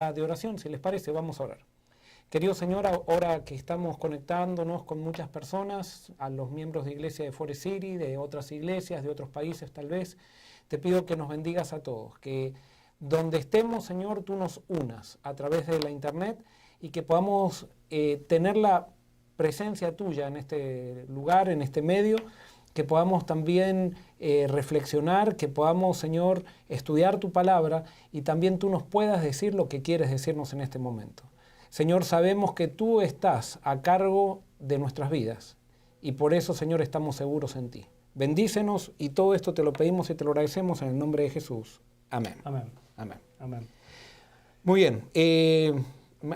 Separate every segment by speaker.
Speaker 1: de oración. Si les parece, vamos a orar. Querido Señor, ahora que estamos conectándonos con muchas personas, a los miembros de Iglesia de Forest City, de otras iglesias, de otros países tal vez, te pido que nos bendigas a todos, que donde estemos, Señor, tú nos unas a través de la internet y que podamos tener la presencia tuya en este lugar, en este medio, que podamos también reflexionar, que podamos, Señor, estudiar tu palabra y también tú nos puedas decir lo que quieres decirnos en este momento. Señor, sabemos que tú estás a cargo de nuestras vidas y por eso, Señor, estamos seguros en ti. Bendícenos y todo esto te lo pedimos y te lo agradecemos en el nombre de Jesús. Amén.
Speaker 2: Amén.
Speaker 1: Amén.
Speaker 2: Amén.
Speaker 1: Muy bien.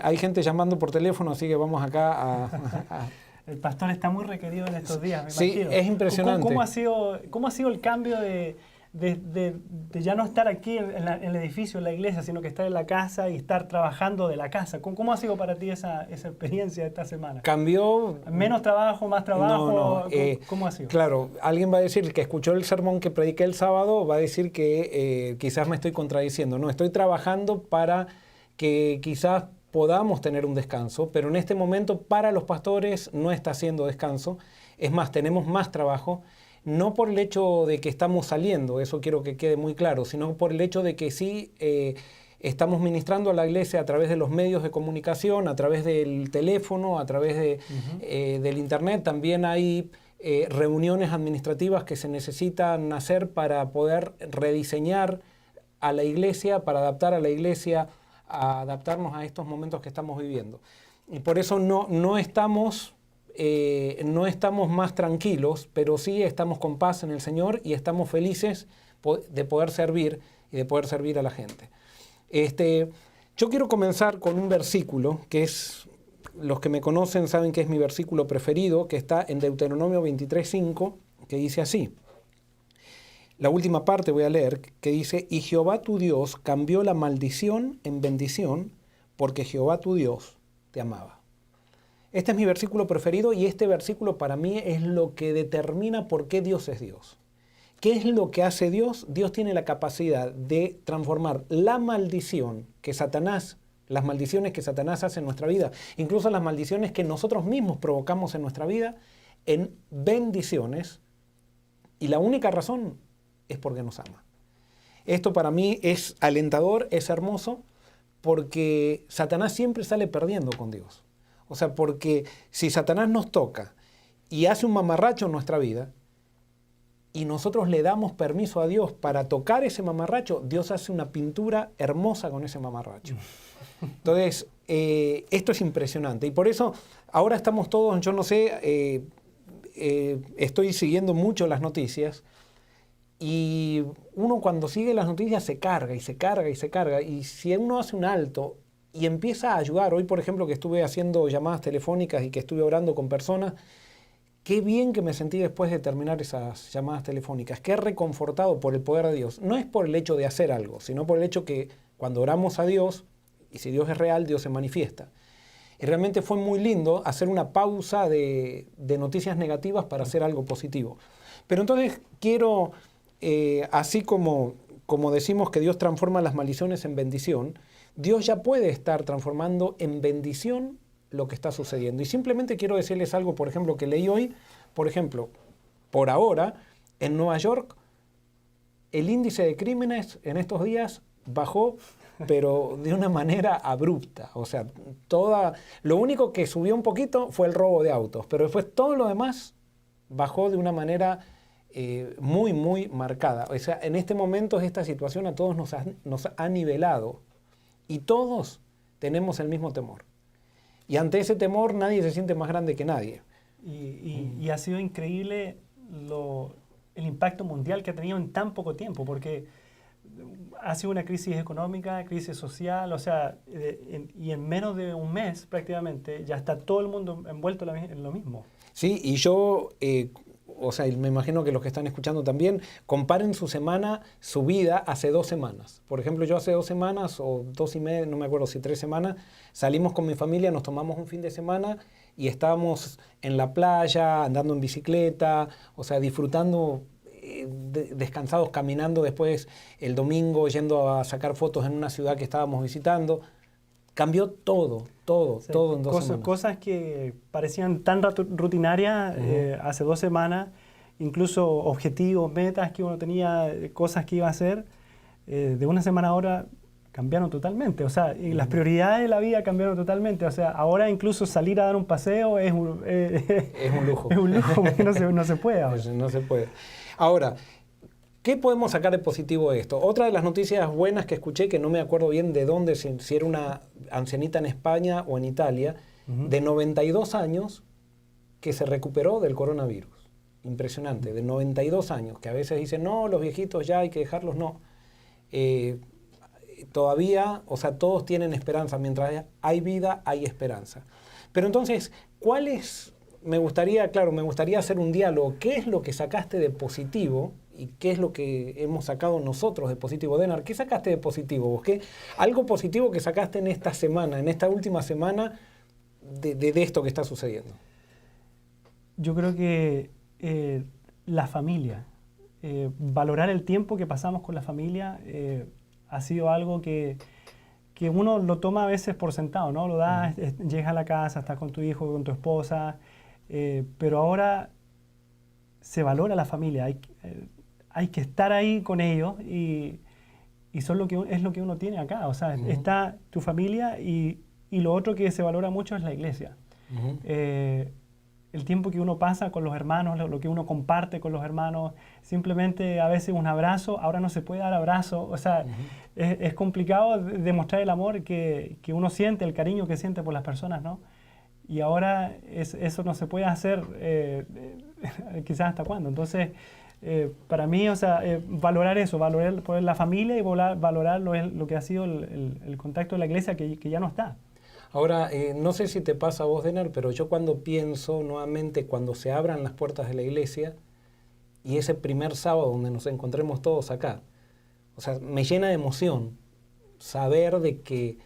Speaker 1: Hay gente llamando por teléfono, así que vamos acá a
Speaker 2: El pastor está muy requerido en estos días, me
Speaker 1: sí,
Speaker 2: imagino.
Speaker 1: es impresionante.
Speaker 2: ¿Cómo ha sido el cambio de ya no estar aquí en el edificio, en la iglesia, sino que estar en la casa y estar trabajando de la casa? ¿Cómo ha sido para ti esa experiencia de esta semana?
Speaker 1: Cambió.
Speaker 2: ¿Menos trabajo, más trabajo?
Speaker 1: No,
Speaker 2: ¿Cómo ha sido?
Speaker 1: Claro, alguien va a decir que escuchó el sermón que prediqué el sábado, va a decir que quizás me estoy contradiciendo. No, estoy trabajando para que quizás podamos tener un descanso, pero en este momento para los pastores no está haciendo descanso. Es más, tenemos más trabajo, no por el hecho de que estamos saliendo, eso quiero que quede muy claro, sino por el hecho de que sí estamos ministrando a la iglesia a través de los medios de comunicación, a través del teléfono, a través del internet. También hay reuniones administrativas que se necesitan hacer para poder rediseñar a la iglesia, para adaptar a la iglesia a adaptarnos a estos momentos que estamos viviendo. Y por eso no estamos más tranquilos, pero sí estamos con paz en el Señor y estamos felices de poder servir y de poder servir a la gente. Yo quiero comenzar con un versículo que es, los que me conocen saben que es mi versículo preferido, que está en Deuteronomio 23:5, que dice así. La última parte voy a leer, que dice, y Jehová tu Dios cambió la maldición en bendición, porque Jehová tu Dios te amaba. Este es mi versículo preferido y este versículo para mí es lo que determina por qué Dios es Dios. ¿Qué es lo que hace Dios? Dios tiene la capacidad de transformar la maldición que Satanás, las maldiciones que Satanás hace en nuestra vida, incluso las maldiciones que nosotros mismos provocamos en nuestra vida, en bendiciones, y la única razón es porque nos ama. Esto para mí es alentador, es hermoso, porque Satanás siempre sale perdiendo con Dios. O sea, porque si Satanás nos toca y hace un mamarracho en nuestra vida, y nosotros le damos permiso a Dios para tocar ese mamarracho, Dios hace una pintura hermosa con ese mamarracho. Entonces, esto es impresionante. Y por eso, ahora estamos todos, yo no sé, estoy siguiendo mucho las noticias, y uno cuando sigue las noticias se carga y se carga y se carga, y si uno hace un alto y empieza a ayudar, hoy por ejemplo que estuve haciendo llamadas telefónicas y que estuve orando con personas, qué bien que me sentí después de terminar esas llamadas telefónicas, qué reconfortado por el poder de Dios. No es por el hecho de hacer algo, sino por el hecho que cuando oramos a Dios, y si Dios es real, Dios se manifiesta. Y realmente fue muy lindo hacer una pausa de noticias negativas para hacer algo positivo. Pero entonces quiero, así como decimos que Dios transforma las maldiciones en bendición, Dios ya puede estar transformando en bendición lo que está sucediendo. Y simplemente quiero decirles algo, por ejemplo, que leí hoy. Por ejemplo, por ahora, en Nueva York, el índice de crímenes en estos días bajó, pero de una manera abrupta. O sea, lo único que subió un poquito fue el robo de autos, pero después todo lo demás bajó de una manera muy, muy marcada. O sea, en este momento esta situación a todos nos ha nivelado y todos tenemos el mismo temor. Y ante ese temor nadie se siente más grande que nadie.
Speaker 2: Y ha sido increíble el impacto mundial que ha tenido en tan poco tiempo, porque ha sido una crisis económica, crisis social, o sea, y en menos de un mes prácticamente ya está todo el mundo envuelto en lo mismo.
Speaker 1: Sí, y yo, o sea, me imagino que los que están escuchando también, comparen su vida hace 2 semanas. Por ejemplo, yo hace 2 semanas o 2 y media, no me acuerdo si 3 semanas, salimos con mi familia, nos tomamos un fin de semana y estábamos en la playa, andando en bicicleta, o sea, disfrutando, descansados, caminando después el domingo, yendo a sacar fotos en una ciudad que estábamos visitando. Cambió todo
Speaker 2: Sí,
Speaker 1: en 2 semanas.
Speaker 2: Cosas que parecían tan rutinarias hace 2 semanas, incluso objetivos, metas que uno tenía, cosas que iba a hacer, de una semana a otra cambiaron totalmente. O sea, y las prioridades de la vida cambiaron totalmente. O sea, ahora incluso salir a dar un paseo es un
Speaker 1: lujo.
Speaker 2: Es un lujo, porque no se puede ahora.
Speaker 1: No se puede. Ahora, ¿qué podemos sacar de positivo de esto? Otra de las noticias buenas que escuché, que no me acuerdo bien de dónde, si era una ancianita en España o en Italia, de 92 años, que se recuperó del coronavirus. Impresionante, de 92 años, que a veces dicen, no, los viejitos ya hay que dejarlos, no. Todavía, o sea, todos tienen esperanza. Mientras hay vida, hay esperanza. Pero entonces, me gustaría hacer un diálogo. ¿Qué es lo que sacaste de positivo y qué es lo que hemos sacado nosotros de positivo? Denar, ¿qué sacaste de positivo vos? Algo positivo que sacaste en esta semana, en esta última semana, de esto que está sucediendo.
Speaker 2: Yo creo que la familia, valorar el tiempo que pasamos con la familia, ha sido algo que uno lo toma a veces por sentado, ¿no? Lo das, llegas a la casa, estás con tu hijo, con tu esposa, pero ahora se valora la familia, hay que estar ahí con ellos y es lo que uno tiene acá. O sea, está tu familia y lo otro que se valora mucho es la iglesia. El tiempo que uno pasa con los hermanos, lo que uno comparte con los hermanos, simplemente a veces un abrazo, ahora no se puede dar abrazo, o sea, es complicado demostrar el amor que uno siente, el cariño que siente por las personas, ¿no? Y ahora eso no se puede hacer quizás hasta cuándo. Entonces, para mí, o sea, valorar eso, valorar la familia y valorar lo que ha sido el contacto de la iglesia que ya no está.
Speaker 1: Ahora, no sé si te pasa a vos, Denar, pero yo cuando pienso nuevamente, cuando se abran las puertas de la iglesia y ese primer sábado donde nos encontremos todos acá, o sea, me llena de emoción saber de que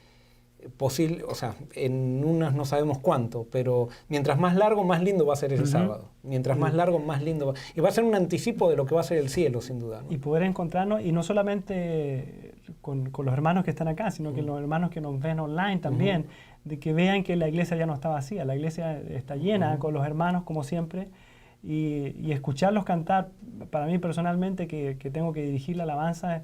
Speaker 1: o sea, en unas no sabemos cuánto, pero mientras más largo, más lindo va a ser ese sábado. Mientras más largo, más lindo va. Y va a ser un anticipo de lo que va a ser el cielo, sin duda, ¿no?
Speaker 2: Y poder encontrarnos, y no solamente con los hermanos que están acá, sino que los hermanos que nos ven online también, de que vean que la iglesia ya no está vacía, la iglesia está llena con los hermanos, como siempre, y escucharlos cantar, para mí personalmente, que tengo que dirigir la alabanza,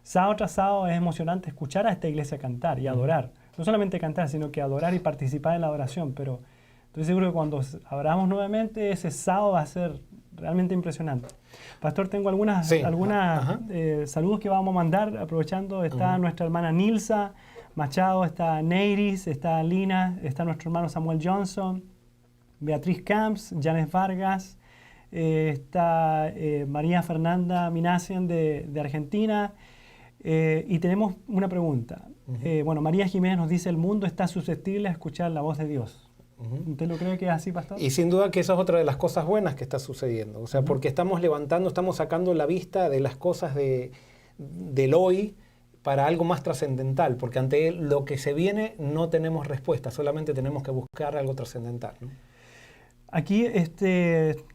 Speaker 2: sábado tras sábado es emocionante escuchar a esta iglesia cantar y adorar. No solamente cantar, sino que adorar y participar en la adoración, pero estoy seguro que cuando abramos nuevamente, ese sábado va a ser realmente impresionante. Pastor, tengo algunas saludos que vamos a mandar, aprovechando. Está nuestra hermana Nilsa Machado, está Neiris, está Lina, está nuestro hermano Samuel Johnson, Beatriz Camps, Janes Vargas, está María Fernanda Minacian de Argentina, y tenemos una pregunta. Bueno, María Jiménez nos dice: el mundo está susceptible a escuchar la voz de Dios. ¿Usted lo cree que es así, pastor?
Speaker 1: Y sin duda que esa es otra de las cosas buenas que está sucediendo. O sea, porque estamos sacando la vista de las cosas del hoy para algo más trascendental, porque ante lo que se viene no tenemos respuesta, solamente tenemos que buscar algo trascendental, ¿no?
Speaker 2: Aquí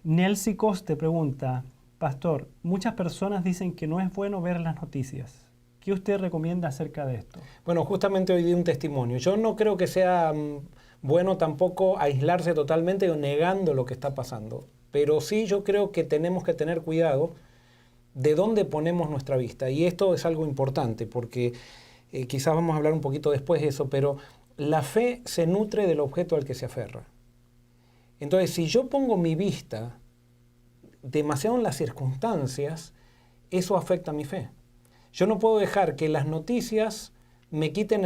Speaker 2: Nelsi Coste pregunta: pastor, muchas personas dicen que no es bueno ver las noticias. ¿Qué usted recomienda acerca de esto?
Speaker 1: Bueno, justamente hoy di un testimonio. Yo no creo que sea bueno tampoco aislarse totalmente o negando lo que está pasando, pero sí yo creo que tenemos que tener cuidado de dónde ponemos nuestra vista. Y esto es algo importante porque quizás vamos a hablar un poquito después de eso, pero la fe se nutre del objeto al que se aferra. Entonces, si yo pongo mi vista demasiado en las circunstancias, eso afecta a mi fe. Yo no puedo dejar que las noticias me quiten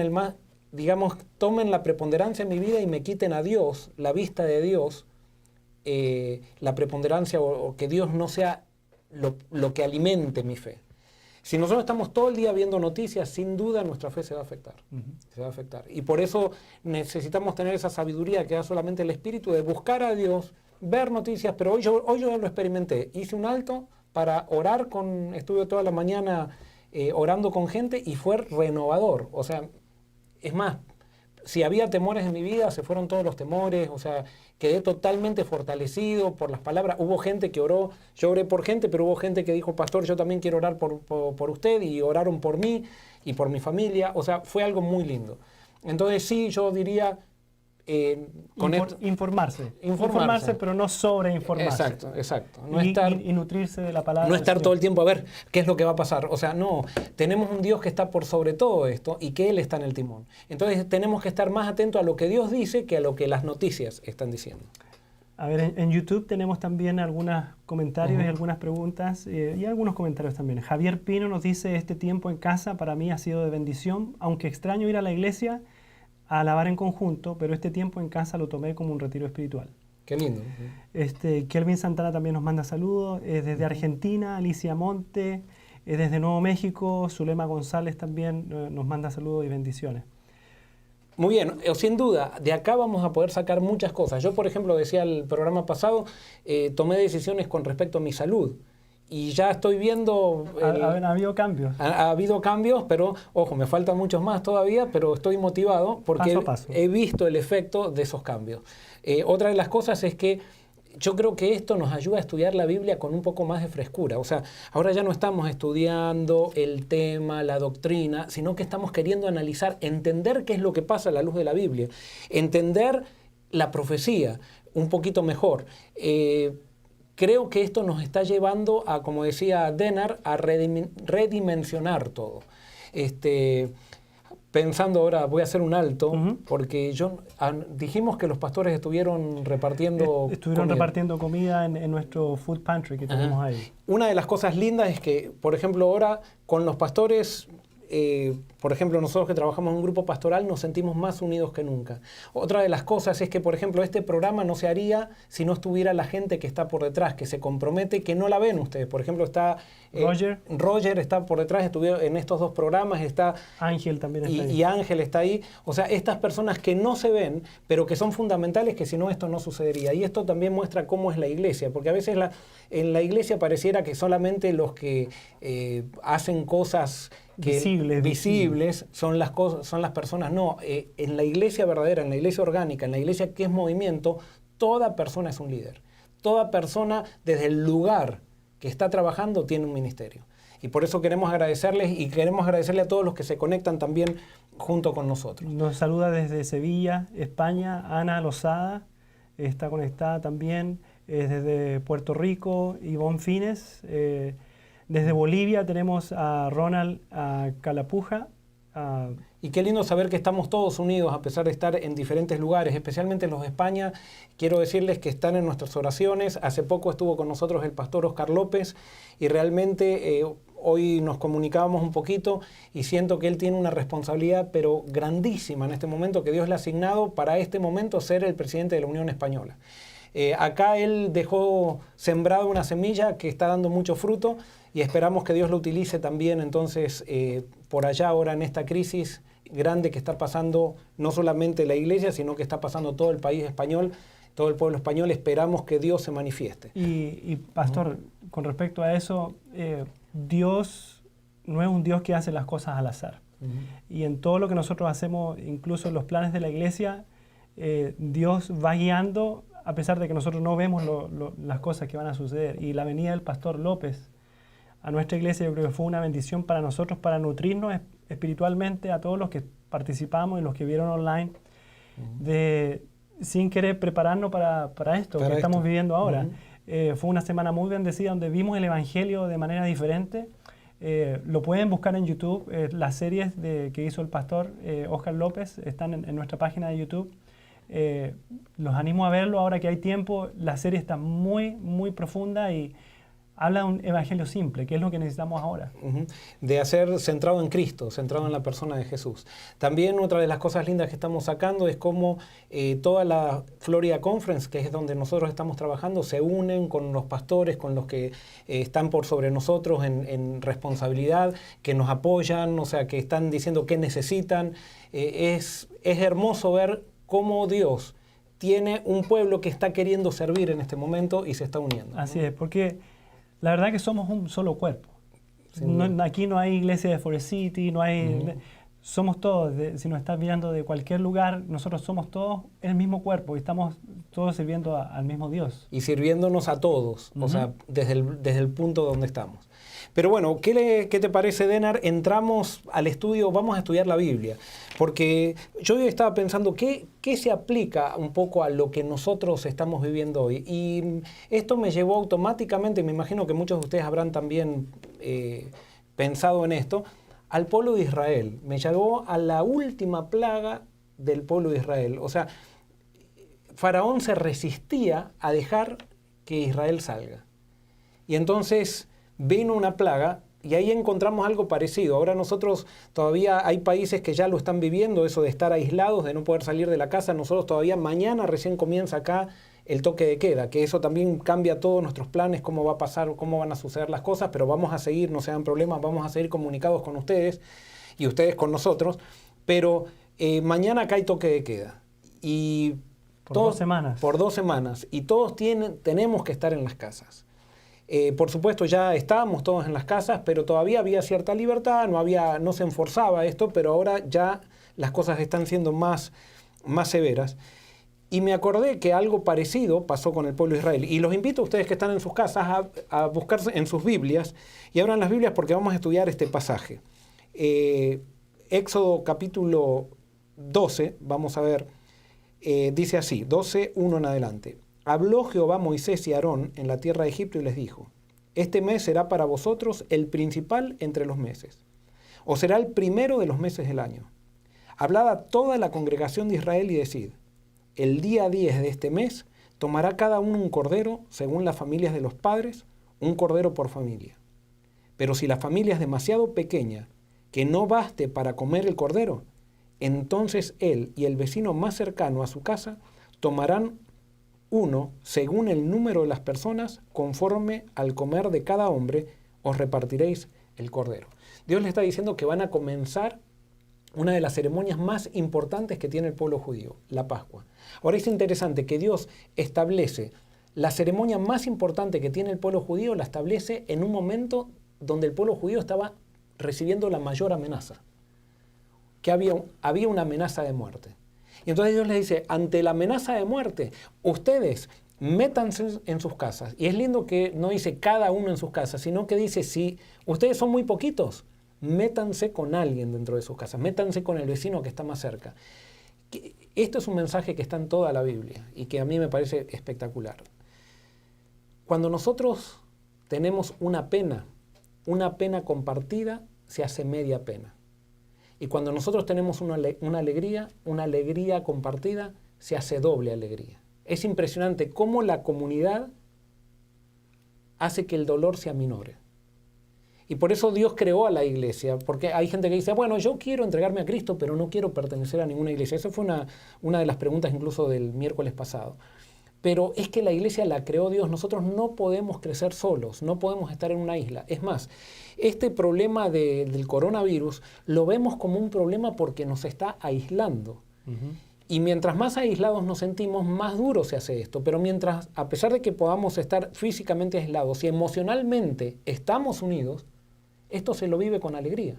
Speaker 1: tomen la preponderancia en mi vida y me quiten a Dios, la vista de Dios, la preponderancia o que Dios no sea lo que alimente mi fe. Si nosotros estamos todo el día viendo noticias, sin duda nuestra fe se va a afectar. Se va a afectar. Y por eso necesitamos tener esa sabiduría que da solamente el Espíritu de buscar a Dios, ver noticias, pero hoy yo lo experimenté. Hice un alto para orar estuve toda la mañana orando con gente y fue renovador. O sea, es más, si había temores en mi vida, se fueron todos los temores, o sea, quedé totalmente fortalecido por las palabras. Hubo gente que oró, yo oré por gente, pero hubo gente que dijo: pastor, yo también quiero orar por usted, y oraron por mí y por mi familia. O sea, fue algo muy lindo. Entonces sí, yo diría...
Speaker 2: Informarse, pero no sobreinformarse.
Speaker 1: Exacto.
Speaker 2: No y nutrirse de la palabra.
Speaker 1: No estar todo el tiempo a ver qué es lo que va a pasar. O sea, no, tenemos un Dios que está por sobre todo esto y que Él está en el timón. Entonces tenemos que estar más atentos a lo que Dios dice que a lo que las noticias están diciendo.
Speaker 2: A ver, en YouTube tenemos también algunos comentarios y algunas preguntas y algunos comentarios también. Javier Pino nos dice: este tiempo en casa para mí ha sido de bendición, aunque extraño ir a la iglesia a alabar en conjunto, pero este tiempo en casa lo tomé como un retiro espiritual.
Speaker 1: Qué lindo.
Speaker 2: Kelvin Santana también nos manda saludos. Desde Argentina, Alicia Monte. Desde Nuevo México, Zulema González también nos manda saludos y bendiciones.
Speaker 1: Muy bien, sin duda, de acá vamos a poder sacar muchas cosas. Yo, por ejemplo, decía el programa pasado, tomé decisiones con respecto a mi salud. Y ya estoy viendo...
Speaker 2: Ha habido cambios.
Speaker 1: Ha habido cambios, pero, ojo, me faltan muchos más todavía, pero estoy motivado porque
Speaker 2: paso a paso.
Speaker 1: He visto el efecto de esos cambios. Otra de las cosas es que yo creo que esto nos ayuda a estudiar la Biblia con un poco más de frescura. O sea, ahora ya no estamos estudiando el tema, la doctrina, sino que estamos queriendo analizar, entender qué es lo que pasa a la luz de la Biblia, entender la profecía un poquito mejor. Creo que esto nos está llevando a, como decía Denar, a redimensionar todo. Pensando ahora, voy a hacer un alto, porque dijimos que los pastores estuvieron repartiendo
Speaker 2: comida en nuestro food pantry que tenemos ahí.
Speaker 1: Una de las cosas lindas es que, por ejemplo, ahora con los pastores... por ejemplo, nosotros que trabajamos en un grupo pastoral nos sentimos más unidos que nunca. Otra de las cosas es que, por ejemplo, este programa no se haría si no estuviera la gente que está por detrás, que se compromete, que no la ven ustedes. Por ejemplo, está Roger está por detrás, estuvo en estos dos programas, está
Speaker 2: Ángel también está ahí.
Speaker 1: Y Ángel está ahí. O sea, estas personas que no se ven, pero que son fundamentales, que si no esto no sucedería. Y esto también muestra cómo es la iglesia, porque a veces en la iglesia pareciera que solamente los que hacen cosas visibles son las personas. No, en la iglesia verdadera, en la iglesia orgánica, en la iglesia que es movimiento, toda persona es un líder. Toda persona, desde el lugar que está trabajando, tiene un ministerio. Y por eso queremos agradecerles y queremos agradecerle a todos los que se conectan también junto con nosotros.
Speaker 2: Nos saluda desde Sevilla, España, Ana Lozada, está conectada también. Desde Puerto Rico, Ivonne Fines. Desde Bolivia tenemos a Ronald Calapuja.
Speaker 1: Y qué lindo saber que estamos todos unidos a pesar de estar en diferentes lugares, especialmente los de España. Quiero decirles que están en nuestras oraciones. Hace poco estuvo con nosotros el pastor Oscar López y realmente hoy nos comunicábamos un poquito y siento que él tiene una responsabilidad pero grandísima en este momento, que Dios le ha asignado para este momento ser el presidente de la Unión Española. Acá él dejó sembrado una semilla que está dando mucho fruto y esperamos que Dios lo utilice también entonces por allá ahora en esta crisis grande que está pasando no solamente la iglesia, sino que está pasando todo el país español, todo el pueblo español. Esperamos que Dios se manifieste.
Speaker 2: Y pastor, con respecto a eso, Dios no es un Dios que hace las cosas al azar. Y en todo lo que nosotros hacemos, incluso en los planes de la iglesia, Dios va guiando a pesar de que nosotros no vemos las cosas que van a suceder. Y la venida del pastor López a nuestra iglesia, yo creo que fue una bendición para nosotros, para nutrirnos espiritualmente a todos los que participamos y los que vieron online, sin querer prepararnos para esto que estamos viviendo ahora. Fue una semana muy bendecida donde vimos el Evangelio de manera diferente. Lo pueden buscar en YouTube. Las series que hizo el pastor Oscar López están en nuestra página de YouTube. Los animo a verlo ahora que hay tiempo. La serie está muy, muy profunda y habla de un evangelio simple, que es lo que necesitamos ahora.
Speaker 1: De hacer centrado en Cristo, centrado en la persona de Jesús. También otra de las cosas lindas que estamos sacando es cómo toda la Florida Conference, que es donde nosotros estamos trabajando, se unen con los pastores, con los que están por sobre nosotros en responsabilidad, que nos apoyan, o sea, que están diciendo qué necesitan. Es hermoso ver cómo Dios tiene un pueblo que está queriendo servir en este momento y se está uniendo.
Speaker 2: Así es, porque la verdad que somos un solo cuerpo. Aquí no hay iglesia de Forest City, no hay... Somos todos, si nos estás mirando de cualquier lugar, nosotros somos todos el mismo cuerpo y estamos todos sirviendo al mismo Dios.
Speaker 1: Y sirviéndonos a todos, o sea, desde el punto donde estamos. Pero bueno, ¿qué te parece, Denar? Entramos al estudio, vamos a estudiar la Biblia. Porque yo estaba pensando, ¿qué se aplica un poco a lo que nosotros estamos viviendo hoy? Y esto me llevó automáticamente, me imagino que muchos de ustedes habrán también pensado en esto, al pueblo de Israel. Me llevó a la última plaga del pueblo de Israel. O sea, Faraón se resistía a dejar que Israel salga. Y entonces vino una plaga y ahí encontramos algo parecido. Ahora nosotros todavía hay países que ya lo están viviendo, eso de estar aislados, de no poder salir de la casa. Nosotros todavía mañana recién comienza acá el toque de queda, que eso también cambia todos nuestros planes, cómo va a pasar, cómo van a suceder las cosas, pero vamos a seguir, no se hagan problemas, vamos a seguir comunicados con ustedes y ustedes con nosotros. Pero mañana acá hay toque de queda. Y
Speaker 2: por 2 semanas.
Speaker 1: Por 2 semanas. Y todos tenemos que estar en las casas. Por supuesto ya estábamos todos en las casas, pero todavía había cierta libertad, no se enforzaba esto, pero ahora ya las cosas están siendo más severas. Y me acordé que algo parecido pasó con el pueblo de Israel. Y los invito a ustedes que están en sus casas a buscar en sus Biblias, y abran las Biblias porque vamos a estudiar este pasaje. Éxodo capítulo 12, vamos a ver, dice así, 12, 1 en adelante. Habló Jehová a Moisés y a Aarón en la tierra de Egipto y les dijo: este mes será para vosotros el principal entre los meses, o será el primero de los meses del año. Hablad a toda la congregación de Israel y decid: el día 10 de este mes tomará cada uno un cordero según las familias de los padres, un cordero por familia. Pero si la familia es demasiado pequeña, que no baste para comer el cordero, entonces él y el vecino más cercano a su casa tomarán uno según el número de las personas, conforme al comer de cada hombre, os repartiréis el cordero. Dios le está diciendo que van a comenzar una de las ceremonias más importantes que tiene el pueblo judío, la Pascua. Ahora es interesante que Dios establece la ceremonia más importante que tiene el pueblo judío, la establece en un momento donde el pueblo judío estaba recibiendo la mayor amenaza, que había una amenaza de muerte. Y entonces Dios les dice, ante la amenaza de muerte, ustedes métanse en sus casas. Y es lindo que no dice cada uno en sus casas, sino que dice, si ustedes son muy poquitos, métanse con alguien dentro de sus casas, métanse con el vecino que está más cerca. Esto es un mensaje que está en toda la Biblia y que a mí me parece espectacular. Cuando nosotros tenemos una pena compartida se hace media pena. Y cuando nosotros tenemos una alegría compartida, se hace doble alegría. Es impresionante cómo la comunidad hace que el dolor se aminore. Y por eso Dios creó a la iglesia, porque hay gente que dice, bueno, yo quiero entregarme a Cristo, pero no quiero pertenecer a ninguna iglesia. Esa fue una de las preguntas incluso del miércoles pasado. Pero es que la iglesia la creó Dios. Nosotros no podemos crecer solos, no podemos estar en una isla. Es más, este problema del coronavirus lo vemos como un problema porque nos está aislando. Uh-huh. Y mientras más aislados nos sentimos, más duro se hace esto. Pero mientras, a pesar de que podamos estar físicamente aislados y emocionalmente estamos unidos, esto se lo vive con alegría.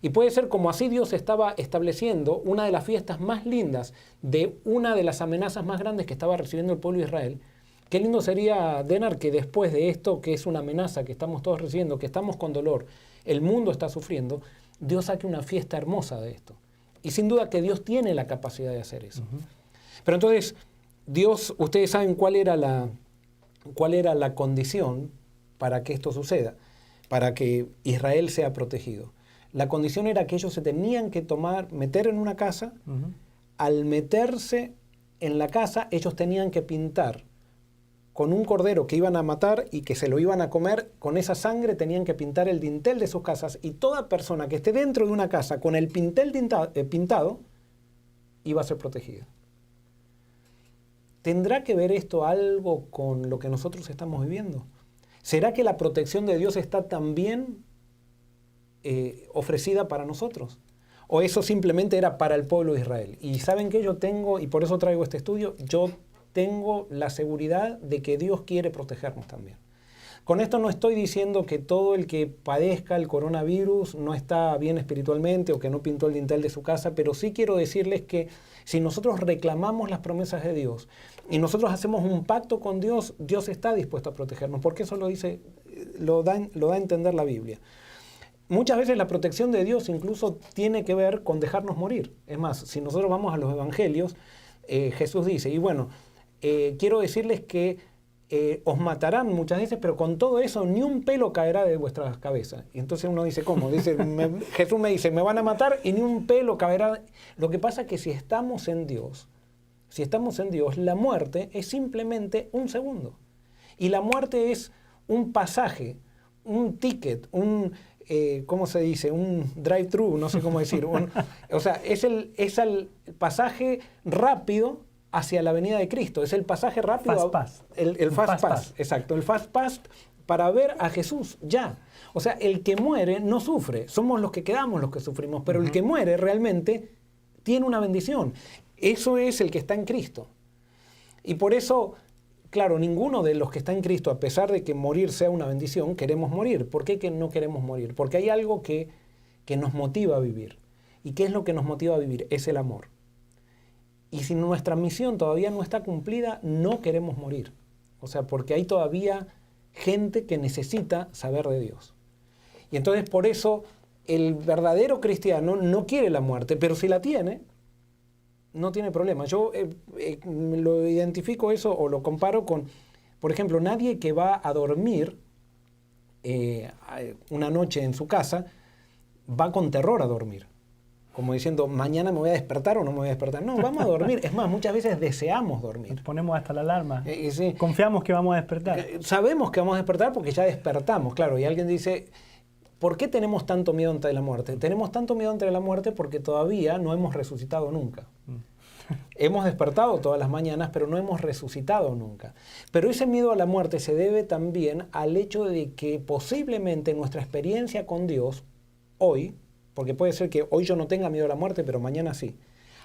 Speaker 1: Y puede ser como así Dios estaba estableciendo una de las fiestas más lindas de una de las amenazas más grandes que estaba recibiendo el pueblo de Israel. Qué lindo sería, Denar, que después de esto, que es una amenaza que estamos todos recibiendo, que estamos con dolor, el mundo está sufriendo, Dios saque una fiesta hermosa de esto. Y sin duda que Dios tiene la capacidad de hacer eso. Uh-huh. Pero entonces, Dios, ustedes saben cuál era la condición para que esto suceda, para que Israel sea protegido. La condición era que ellos se tenían que meter en una casa. Uh-huh. Al meterse en la casa, ellos tenían que pintar con un cordero que iban a matar y que se lo iban a comer. Con esa sangre tenían que pintar el dintel de sus casas, y toda persona que esté dentro de una casa con el dintel pintado iba a ser protegida. ¿Tendrá que ver esto algo con lo que nosotros estamos viviendo? ¿Será que la protección de Dios está también ofrecida para nosotros? ¿O eso simplemente era para el pueblo de Israel? Y ¿saben qué? Yo tengo, y por eso traigo este estudio, yo tengo la seguridad de que Dios quiere protegernos también. Con esto no estoy diciendo que todo el que padezca el coronavirus no está bien espiritualmente o que no pintó el dintel de su casa, pero sí quiero decirles que si nosotros reclamamos las promesas de Dios y nosotros hacemos un pacto con Dios, Dios está dispuesto a protegernos, porque eso lo da a entender la Biblia. Muchas veces la protección de Dios incluso tiene que ver con dejarnos morir. Es más, si nosotros vamos a los evangelios, Jesús dice, y bueno, quiero decirles que os matarán muchas veces, pero con todo eso ni un pelo caerá de vuestras cabezas. Y entonces uno dice, ¿cómo? Jesús me dice, me van a matar y ni un pelo caerá. Lo que pasa es que si estamos en Dios, la muerte es simplemente un segundo. Y la muerte es un pasaje, un ticket, ¿cómo se dice? Un drive-thru, no sé cómo decir. O sea, es el pasaje rápido hacia la venida de Cristo. Es el pasaje rápido.
Speaker 2: Fast pass.
Speaker 1: El fast pass, exacto. El fast pass para ver a Jesús ya. O sea, el que muere no sufre. Somos los que quedamos los que sufrimos. Pero el que muere realmente tiene una bendición. Eso es el que está en Cristo. Y por eso, claro, ninguno de los que está en Cristo, a pesar de que morir sea una bendición, queremos morir. ¿Por qué que no queremos morir? Porque hay algo que nos motiva a vivir. ¿Y qué es lo que nos motiva a vivir? Es el amor. Y si nuestra misión todavía no está cumplida, no queremos morir. O sea, porque hay todavía gente que necesita saber de Dios. Y entonces por eso el verdadero cristiano no quiere la muerte, pero si la tiene, no tiene problema. Yo lo identifico eso o lo comparo con, por ejemplo, nadie que va a dormir una noche en su casa va con terror a dormir. Como diciendo, mañana me voy a despertar o no me voy a despertar. No, vamos a dormir. Es más, muchas veces deseamos dormir.
Speaker 2: Nos ponemos hasta la alarma.
Speaker 1: Sí.
Speaker 2: Confiamos que vamos a despertar.
Speaker 1: Sabemos que vamos a despertar porque ya despertamos, claro. Y alguien dice, ¿por qué tenemos tanto miedo ante la muerte? Tenemos tanto miedo ante la muerte porque todavía no hemos resucitado nunca. Hemos despertado todas las mañanas, pero no hemos resucitado nunca. Pero ese miedo a la muerte se debe también al hecho de que posiblemente nuestra experiencia con Dios hoy, porque puede ser que hoy yo no tenga miedo a la muerte, pero mañana sí.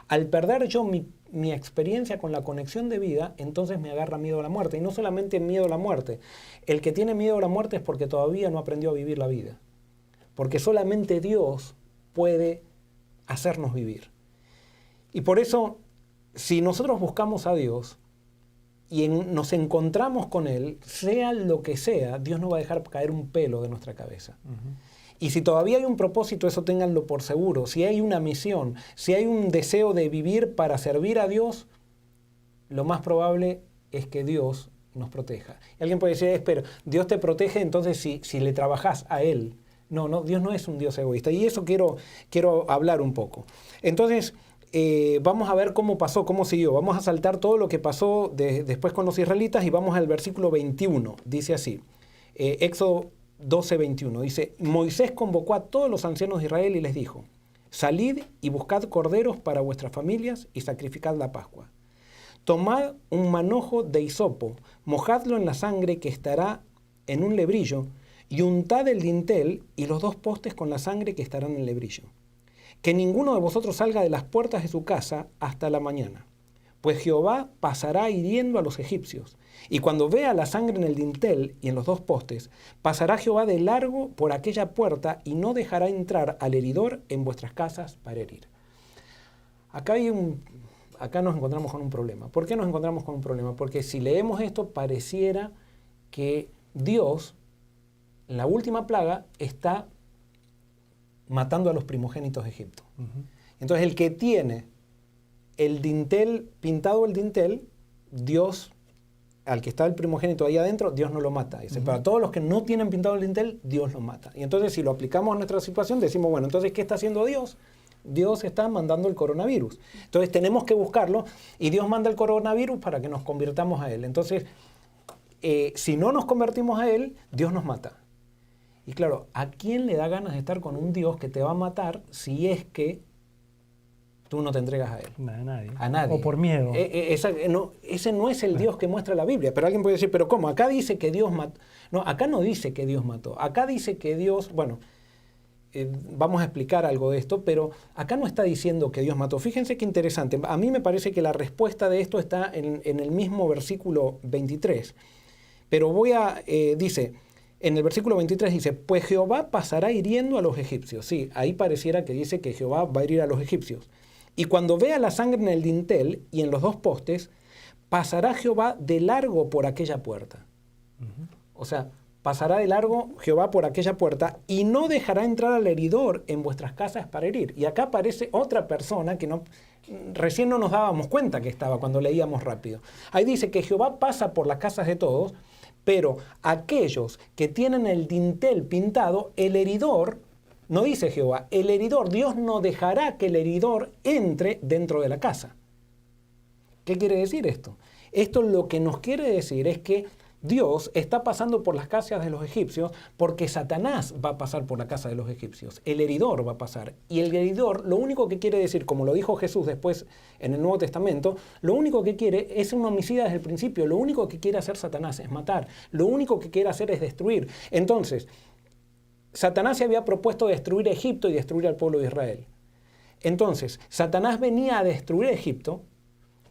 Speaker 1: Al perder yo mi experiencia con la conexión de vida, entonces me agarra miedo a la muerte. Y no solamente miedo a la muerte. El que tiene miedo a la muerte es porque todavía no aprendió a vivir la vida. Porque solamente Dios puede hacernos vivir. Y por eso, si nosotros buscamos a Dios y nos encontramos con Él, sea lo que sea, Dios no va a dejar caer un pelo de nuestra cabeza. Y si todavía hay un propósito, eso ténganlo por seguro. Si hay una misión, si hay un deseo de vivir para servir a Dios, lo más probable es que Dios nos proteja. Y alguien puede decir, pero Dios te protege, entonces si le trabajas a Él. No, Dios no es un Dios egoísta. Y eso quiero hablar un poco. Entonces, vamos a ver cómo pasó, cómo siguió. Vamos a saltar todo lo que pasó después con los israelitas y vamos al versículo 21. Dice así, Éxodo 12:21. Dice, Moisés convocó a todos los ancianos de Israel y les dijo, salid y buscad corderos para vuestras familias y sacrificad la Pascua. Tomad un manojo de hisopo, mojadlo en la sangre que estará en un lebrillo y untad el dintel y los 2 postes con la sangre que estarán en el lebrillo. Que ninguno de vosotros salga de las puertas de su casa hasta la mañana, pues Jehová pasará hiriendo a los egipcios. Y cuando vea la sangre en el dintel y en los 2 postes, pasará Jehová de largo por aquella puerta y no dejará entrar al heridor en vuestras casas para herir. Acá nos encontramos con un problema. ¿Por qué nos encontramos con un problema? Porque si leemos esto, pareciera que Dios, en la última plaga, está matando a los primogénitos de Egipto. Entonces, el que tiene el dintel, pintado el dintel, Dios, al que está el primogénito ahí adentro, Dios no lo mata. Dice, para todos los que no tienen pintado el dintel, Dios lo mata. Y entonces, si lo aplicamos a nuestra situación, decimos, bueno, entonces, ¿qué está haciendo Dios? Dios está mandando el coronavirus. Entonces, tenemos que buscarlo y Dios manda el coronavirus para que nos convirtamos a Él. Entonces, si no nos convertimos a Él, Dios nos mata. Y claro, ¿a quién le da ganas de estar con un Dios que te va a matar si es que tú no te entregas a Él?
Speaker 2: A nadie.
Speaker 1: A nadie.
Speaker 2: O por miedo.
Speaker 1: Ese no es el Dios que muestra la Biblia. Pero alguien puede decir, ¿pero cómo? Acá dice que Dios mató. No, acá no dice que Dios mató. Acá dice que Dios, bueno, vamos a explicar algo de esto, pero acá no está diciendo que Dios mató. Fíjense qué interesante. A mí me parece que la respuesta de esto está en el mismo versículo 23. Pero dice, en el versículo 23 dice, pues Jehová pasará hiriendo a los egipcios. Sí, ahí pareciera que dice que Jehová va a herir a los egipcios. Y cuando vea la sangre en el dintel y en los dos postes, pasará Jehová de largo por aquella puerta. O sea, pasará de largo Jehová por aquella puerta y no dejará entrar al heridor en vuestras casas para herir. Y acá aparece otra persona que recién no nos dábamos cuenta que estaba cuando leíamos rápido. Ahí dice que Jehová pasa por las casas de todos, pero aquellos que tienen el dintel pintado, el heridor, no dice Jehová, el heridor, Dios no dejará que el heridor entre dentro de la casa. ¿Qué quiere decir esto? Esto lo que nos quiere decir es que Dios está pasando por las casas de los egipcios porque Satanás va a pasar por la casa de los egipcios. El heridor va a pasar. Y el heridor lo único que quiere decir, como lo dijo Jesús después en el Nuevo Testamento, lo único que quiere es un homicida desde el principio. Lo único que quiere hacer Satanás es matar. Lo único que quiere hacer es destruir. Entonces, Satanás se había propuesto destruir Egipto y destruir al pueblo de Israel. Entonces, Satanás venía a destruir Egipto.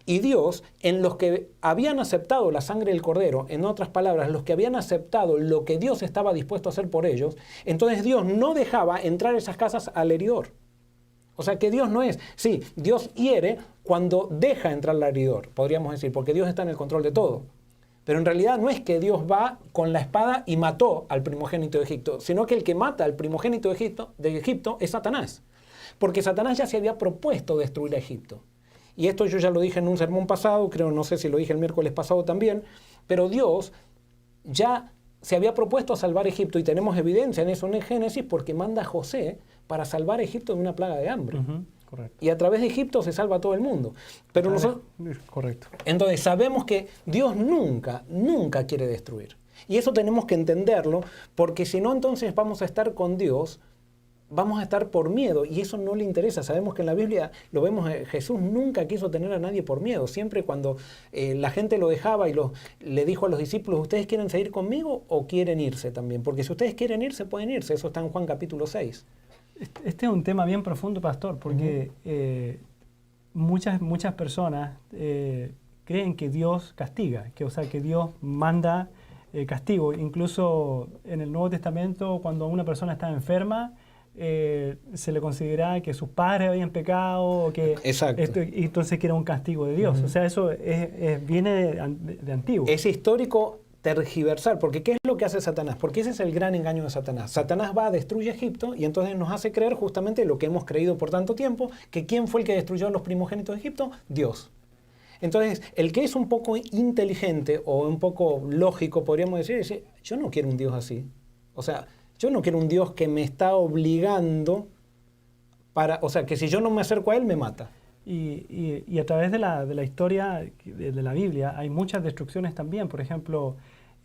Speaker 1: Y Dios, en los que habían aceptado la sangre del cordero, en otras palabras, los que habían aceptado lo que Dios estaba dispuesto a hacer por ellos, entonces Dios no dejaba entrar esas casas al heridor. O sea que Dios no es, sí, Dios hiere cuando deja entrar al heridor, podríamos decir, porque Dios está en el control de todo. Pero en realidad no es que Dios va con la espada y mató al primogénito de Egipto, sino que el que mata al primogénito de Egipto es Satanás. Porque Satanás ya se había propuesto destruir a Egipto. Y esto yo ya lo dije en un sermón pasado, creo, no sé si lo dije el miércoles pasado también, pero Dios ya se había propuesto a salvar Egipto y tenemos evidencia en eso en el Génesis porque manda a José para salvar a Egipto de una plaga de hambre.
Speaker 2: Correcto.
Speaker 1: Y a través de Egipto se salva a todo el mundo. Pero nosotros,
Speaker 2: correcto.
Speaker 1: Entonces sabemos que Dios nunca quiere destruir. Y eso tenemos que entenderlo porque si no entonces vamos a estar con Dios, vamos a estar por miedo y eso no le interesa. Sabemos que en la Biblia lo vemos, Jesús nunca quiso tener a nadie por miedo. Siempre cuando la gente lo dejaba y le dijo a los discípulos, ¿ustedes quieren seguir conmigo o quieren irse también? Porque si ustedes quieren irse, pueden irse. Eso está en Juan capítulo 6.
Speaker 2: Este es un tema bien profundo, pastor, porque muchas personas creen que Dios castiga, que Dios manda castigo. Incluso en el Nuevo Testamento, cuando una persona está enferma, se le considera que sus padres habían pecado o que y entonces que era un castigo de Dios. O sea, eso viene de antiguo.
Speaker 1: Es histórico tergiversar, porque ¿qué es lo que hace Satanás? Porque ese es el gran engaño de Satanás. Satanás va a destruir Egipto y entonces nos hace creer justamente lo que hemos creído por tanto tiempo, que ¿quién fue el que destruyó a los primogénitos de Egipto? Dios. Entonces, el que es un poco inteligente o un poco lógico, podríamos decir, dice, yo no quiero un Dios así. O sea, yo no quiero un Dios que me está obligando o sea, que si yo no me acerco a Él, me mata.
Speaker 2: Y a través de la historia de la Biblia hay muchas destrucciones también. Por ejemplo,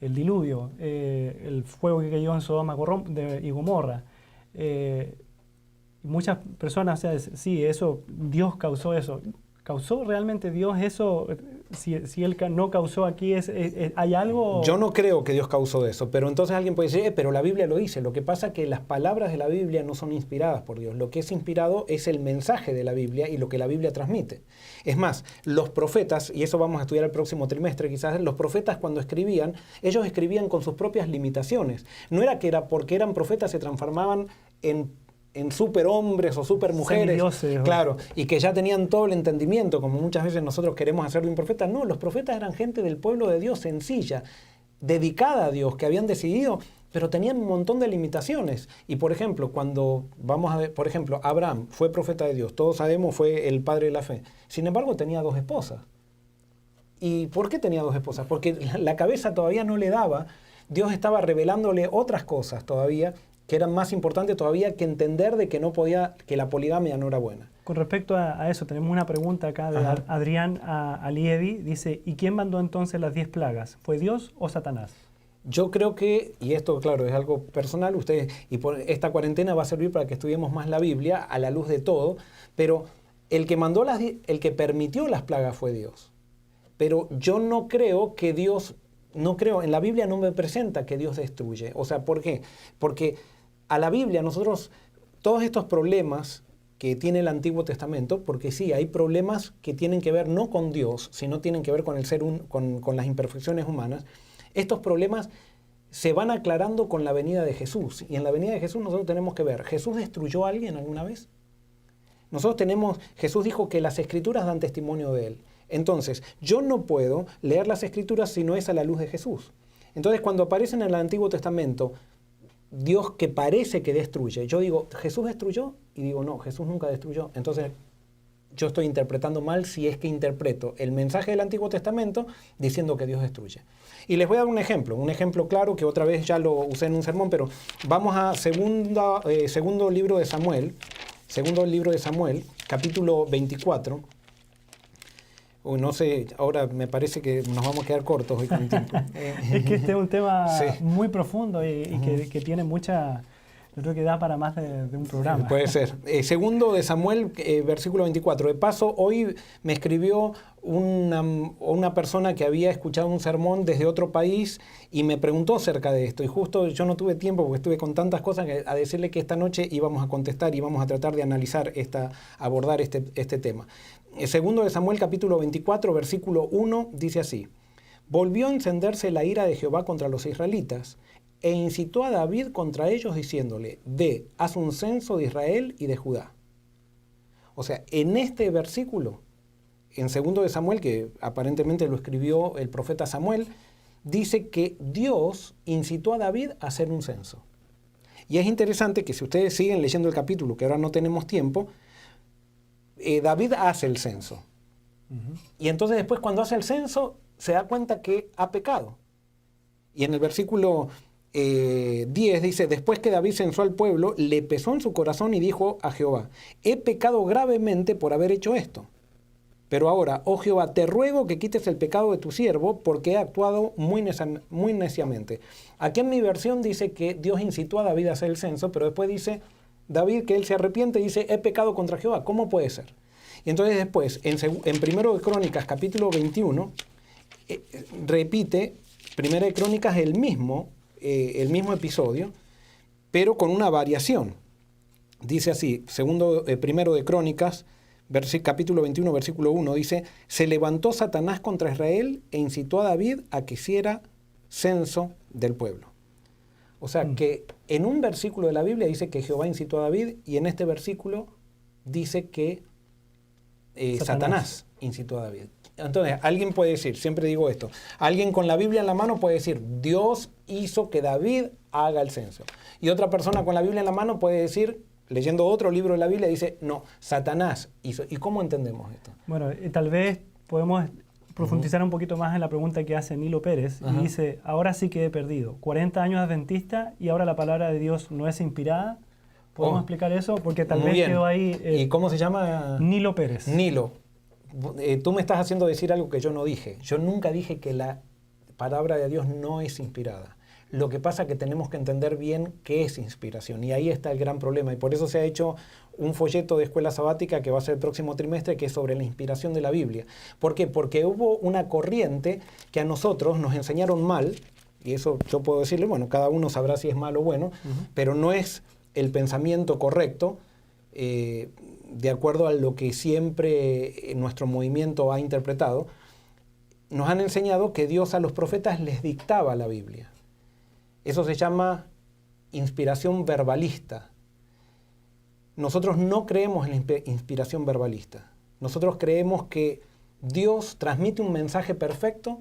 Speaker 2: el diluvio, el fuego que cayó en Sodoma y Gomorra. Muchas personas, o sea, sí, eso, Dios causó eso. ¿Causó realmente Dios eso? Si Él no causó aquí, ¿hay algo?
Speaker 1: Yo no creo que Dios causó eso, pero entonces alguien puede decir, pero la Biblia lo dice. Lo que pasa es que las palabras de la Biblia no son inspiradas por Dios. Lo que es inspirado es el mensaje de la Biblia y lo que la Biblia transmite. Es más, los profetas, y eso vamos a estudiar el próximo trimestre quizás, los profetas cuando escribían, ellos escribían con sus propias limitaciones. No era que porque eran profetas se transformaban en superhombres o supermujeres, claro, y que ya tenían todo el entendimiento, como muchas veces nosotros queremos hacer de un profeta. No, los profetas eran gente del pueblo de Dios, sencilla, dedicada a Dios, que habían decidido, pero tenían un montón de limitaciones. Y por ejemplo, cuando vamos a ver, por ejemplo, Abraham fue profeta de Dios, todos sabemos, fue el padre de la fe. Sin embargo, tenía 2 esposas. ¿Y por qué tenía 2 esposas? Porque la cabeza todavía no le daba, Dios estaba revelándole otras cosas todavía, que eran más importantes todavía que entender de que no podía, que la poligamia no era buena.
Speaker 2: Con respecto a eso, tenemos una pregunta acá de Adrián Alievi. Dice, ¿y quién mandó entonces las 10 plagas? ¿Fue Dios o Satanás?
Speaker 1: Yo creo que, y esto claro es algo personal, ustedes, y por esta cuarentena va a servir para que estudiemos más la Biblia a la luz de todo, pero el que permitió las plagas fue Dios. Pero yo no creo que Dios, en la Biblia no me presenta que Dios destruye. O sea, ¿por qué? Porque a la Biblia nosotros, todos estos problemas que tiene el Antiguo Testamento, porque sí, hay problemas que tienen que ver no con Dios, sino tienen que ver con el ser con las imperfecciones humanas. Estos problemas se van aclarando con la venida de Jesús. Y en la venida de Jesús nosotros tenemos que ver, ¿Jesús destruyó a alguien alguna vez? Jesús dijo que las Escrituras dan testimonio de Él. Entonces, yo no puedo leer las Escrituras si no es a la luz de Jesús. Entonces, cuando aparece en el Antiguo Testamento Dios que parece que destruye, yo digo, ¿Jesús destruyó? Y digo, no, Jesús nunca destruyó. Entonces, yo estoy interpretando mal si es que interpreto el mensaje del Antiguo Testamento diciendo que Dios destruye. Y les voy a dar un ejemplo claro que otra vez ya lo usé en un sermón, pero vamos a segundo libro de Samuel, capítulo 24. No sé, ahora me parece que nos vamos a quedar cortos hoy con el tiempo.
Speaker 2: Es que este es un tema
Speaker 1: Sí.
Speaker 2: muy profundo y que tiene mucha... Yo creo que da para más de un programa.
Speaker 1: Puede ser. Segundo de Samuel, versículo 24. De paso, hoy me escribió una persona que había escuchado un sermón desde otro país y me preguntó acerca de esto. Y justo yo no tuve tiempo porque estuve con tantas cosas a decirle que esta noche íbamos a contestar y íbamos a tratar de analizar, abordar este tema. Segundo de Samuel, capítulo 24, versículo 1, dice así. Volvió a encenderse la ira de Jehová contra los israelitas, e incitó a David contra ellos diciéndole, ve, haz un censo de Israel y de Judá. O sea, en este versículo, en segundo de Samuel, que aparentemente lo escribió el profeta Samuel, dice que Dios incitó a David a hacer un censo. Y es interesante que si ustedes siguen leyendo el capítulo, que ahora no tenemos tiempo, David hace el censo. Y entonces después cuando hace el censo se da cuenta que ha pecado. Y en el versículo 10 dice, después que David censó al pueblo, le pesó en su corazón y dijo a Jehová, he pecado gravemente por haber hecho esto. Pero ahora, oh Jehová, te ruego que quites el pecado de tu siervo, porque he actuado muy neciamente. Aquí en mi versión dice que Dios incitó a David a hacer el censo, pero después dice David que él se arrepiente y dice, he pecado contra Jehová. ¿Cómo puede ser? Y entonces después, en Primero de Crónicas, capítulo 21, repite, Primera de Crónicas, el mismo episodio, pero con una variación. Dice así, Primero de Crónicas, capítulo 21, versículo 1, dice, se levantó Satanás contra Israel e incitó a David a que hiciera censo del pueblo. O sea que en un versículo de la Biblia dice que Jehová incitó a David y en este versículo dice que Satanás incitó a David. Entonces, alguien puede decir, siempre digo esto, alguien con la Biblia en la mano puede decir, Dios hizo que David haga el censo. Y otra persona con la Biblia en la mano puede decir, leyendo otro libro de la Biblia, dice, no, Satanás hizo. ¿Y cómo entendemos esto?
Speaker 2: Bueno, tal vez podemos profundizar un poquito más en la pregunta que hace Nilo Pérez. Y dice, ahora sí que he perdido 40 años adventista y ahora la palabra de Dios no es inspirada. ¿Podemos explicar eso? Porque tal vez quedó ahí...
Speaker 1: ¿Y cómo se llama?
Speaker 2: Nilo Pérez.
Speaker 1: Nilo. Tú me estás haciendo decir algo que yo no dije. Yo nunca dije que la palabra de Dios no es inspirada. Lo que pasa es que tenemos que entender bien qué es inspiración. Y ahí está el gran problema. Y por eso se ha hecho un folleto de escuela sabática que va a ser el próximo trimestre, que es sobre la inspiración de la Biblia. ¿Por qué? Porque hubo una corriente que a nosotros nos enseñaron mal, y eso yo puedo decirle, bueno, cada uno sabrá si es malo o bueno, pero no es el pensamiento correcto, de acuerdo a lo que siempre nuestro movimiento ha interpretado. Nos han enseñado que Dios a los profetas les dictaba la Biblia. Eso se llama inspiración verbalista. Nosotros no creemos en la inspiración verbalista. Nosotros creemos que Dios transmite un mensaje perfecto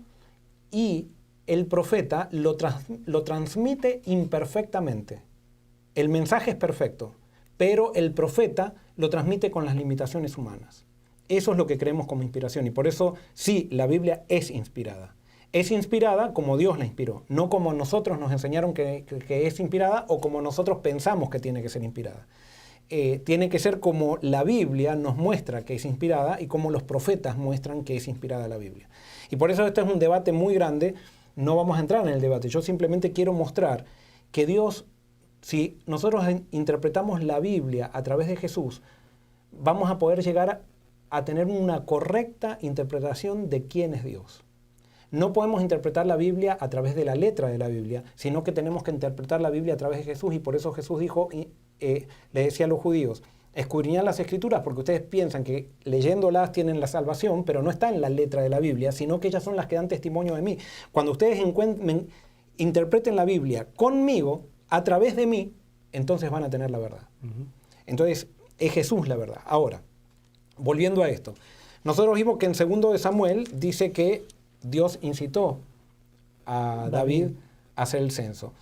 Speaker 1: y el profeta lo transmite imperfectamente. El mensaje es perfecto, pero el profeta lo transmite con las limitaciones humanas. Eso es lo que creemos como inspiración y por eso sí, la Biblia es inspirada. Es inspirada como Dios la inspiró, no como nosotros nos enseñaron que es inspirada o como nosotros pensamos que tiene que ser inspirada. Tiene que ser como la Biblia nos muestra que es inspirada y como los profetas muestran que es inspirada la Biblia. Y por eso esto es un debate muy grande, no vamos a entrar en el debate, yo simplemente quiero mostrar que Dios, si nosotros interpretamos la Biblia a través de Jesús, vamos a poder llegar a tener una correcta interpretación de quién es Dios. No podemos interpretar la Biblia a través de la letra de la Biblia, sino que tenemos que interpretar la Biblia a través de Jesús y por eso Jesús dijo, le decía a los judíos, escudriñad las Escrituras porque ustedes piensan que leyéndolas tienen la salvación, pero no está en la letra de la Biblia, sino que ellas son las que dan testimonio de mí. Cuando ustedes interpreten la Biblia conmigo, a través de mí, entonces van a tener la verdad. Entonces, es Jesús la verdad. Ahora, volviendo a esto, nosotros vimos que en 2 de Samuel dice que Dios incitó a David a hacer el censo.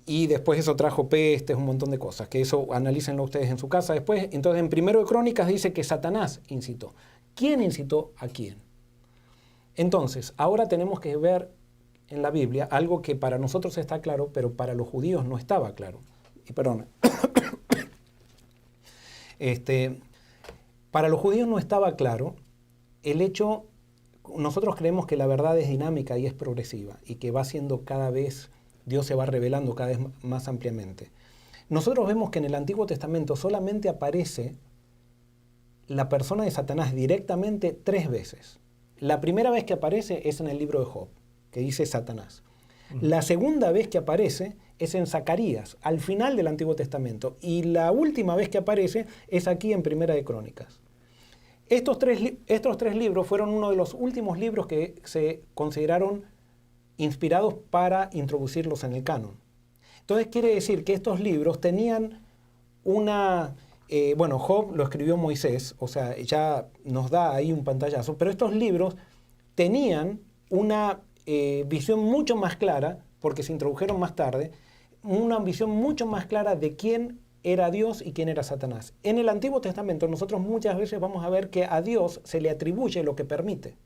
Speaker 1: Y después eso trajo pestes, un montón de cosas, que eso analícenlo ustedes en su casa después. Entonces, en 1 de Crónicas dice que Satanás incitó. ¿Quién incitó a quién? Entonces, ahora tenemos que ver en la Biblia algo que para nosotros está claro, pero para los judíos no estaba claro. Y perdón. Para los judíos no estaba claro el hecho, nosotros creemos que la verdad es dinámica y es progresiva, y que va siendo cada vez, Dios se va revelando cada vez más ampliamente. Nosotros vemos que en el Antiguo Testamento solamente aparece la persona de Satanás directamente 3 veces. La primera vez que aparece es en el libro de Job, que dice Satanás. La segunda vez que aparece es en Zacarías, al final del Antiguo Testamento. Y la última vez que aparece es aquí en Primera de Crónicas. Estos tres libros fueron uno de los últimos libros que se consideraron inspirados para introducirlos en el canon. Entonces quiere decir que estos libros tenían una... Job lo escribió Moisés, o sea, ya nos da ahí un pantallazo, pero estos libros tenían una visión mucho más clara, porque se introdujeron más tarde, una visión mucho más clara de quién era Dios y quién era Satanás. En el Antiguo Testamento nosotros muchas veces vamos a ver que a Dios se le atribuye lo que permite.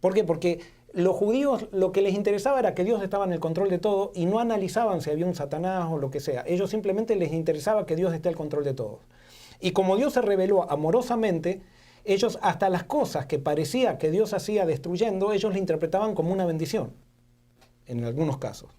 Speaker 1: ¿Por qué? Porque los judíos lo que les interesaba era que Dios estaba en el control de todo y no analizaban si había un Satanás o lo que sea. Ellos simplemente les interesaba que Dios esté al control de todo. Y como Dios se reveló amorosamente, ellos hasta las cosas que parecía que Dios hacía destruyendo, ellos le interpretaban como una bendición, en algunos casos.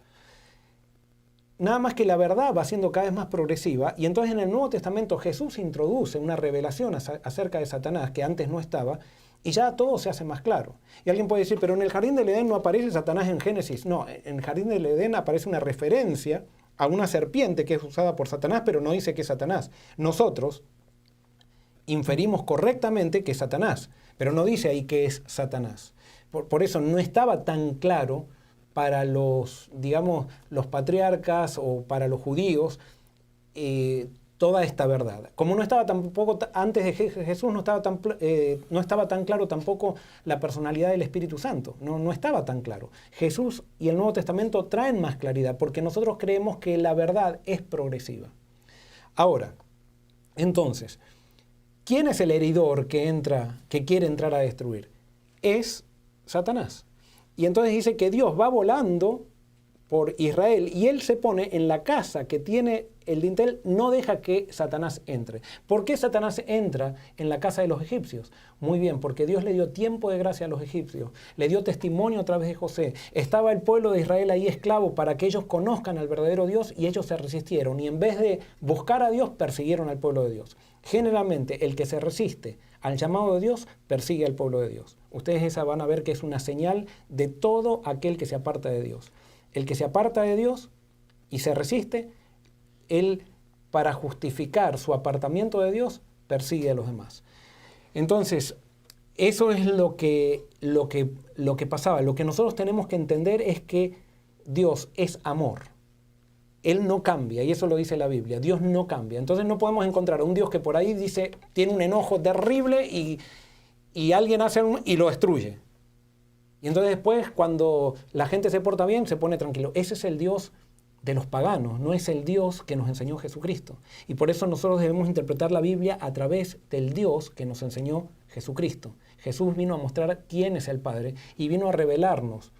Speaker 1: Nada más que la verdad va siendo cada vez más progresiva, y entonces en el Nuevo Testamento Jesús introduce una revelación acerca de Satanás que antes no estaba, y ya todo se hace más claro. Y alguien puede decir, pero en el Jardín del Edén no aparece Satanás en Génesis. No, en el Jardín del Edén aparece una referencia a una serpiente que es usada por Satanás, pero no dice que es Satanás. Nosotros inferimos correctamente que es Satanás, pero no dice ahí que es Satanás. Por eso no estaba tan claro para los, digamos, los patriarcas o para los judíos toda esta verdad. Como no estaba tampoco, antes de Jesús no estaba tan claro tampoco la personalidad del Espíritu Santo, no estaba tan claro. Jesús y el Nuevo Testamento traen más claridad porque nosotros creemos que la verdad es progresiva. Ahora, entonces, ¿quién es el heridor que quiere entrar a destruir? Es Satanás. Y entonces dice que Dios va volando por Israel y él se pone en la casa que tiene el dintel, no deja que Satanás entre. ¿Por qué Satanás entra en la casa de los egipcios? Muy bien, porque Dios le dio tiempo de gracia a los egipcios, le dio testimonio a través de José. Estaba el pueblo de Israel ahí esclavo para que ellos conozcan al verdadero Dios y ellos se resistieron. Y en vez de buscar a Dios, persiguieron al pueblo de Dios. Generalmente, el que se resiste al llamado de Dios, persigue al pueblo de Dios. Ustedes esa van a ver que es una señal de todo aquel que se aparta de Dios. El que se aparta de Dios y se resiste, él, para justificar su apartamiento de Dios, persigue a los demás. Entonces, eso es lo que pasaba. Lo que nosotros tenemos que entender es que Dios es amor. Él no cambia, y eso lo dice la Biblia. Dios no cambia. Entonces no podemos encontrar a un Dios que por ahí dice, tiene un enojo terrible y alguien hace y lo destruye. Y entonces después, cuando la gente se porta bien, se pone tranquilo. Ese es el Dios de los paganos, no es el Dios que nos enseñó Jesucristo. Y por eso nosotros debemos interpretar la Biblia a través del Dios que nos enseñó Jesucristo. Jesús vino a mostrar quién es el Padre y vino a revelarnos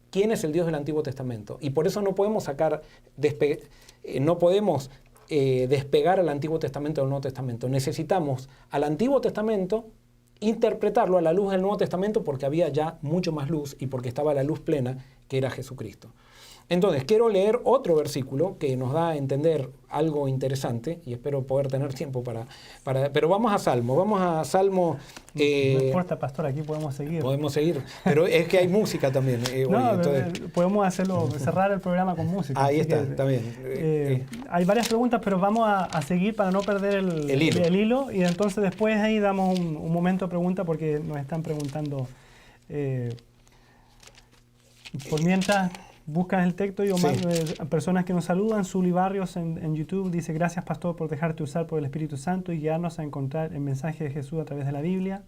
Speaker 1: quién es el Dios del Antiguo Testamento. Y por eso no podemos despegar al Antiguo Testamento del Nuevo Testamento. Necesitamos al Antiguo Testamento interpretarlo a la luz del Nuevo Testamento porque había ya mucho más luz y porque estaba la luz plena que era Jesucristo. Entonces, quiero leer otro versículo que nos da a entender algo interesante y espero poder tener tiempo para pero vamos a Salmo.
Speaker 2: No importa, pastor, aquí podemos seguir.
Speaker 1: Podemos seguir, pero es que hay música también.
Speaker 2: Entonces, podemos cerrar el programa con música.
Speaker 1: Ahí está, está bien.
Speaker 2: Hay varias preguntas, pero vamos a seguir para no perder el hilo. Y entonces después ahí damos un momento de pregunta porque nos están preguntando. Por mientras, buscas el texto y Omar, personas que nos saludan, Zuli Barrios en YouTube dice: gracias pastor por dejarte usar por el Espíritu Santo y guiarnos a encontrar el mensaje de Jesús a través de la Biblia.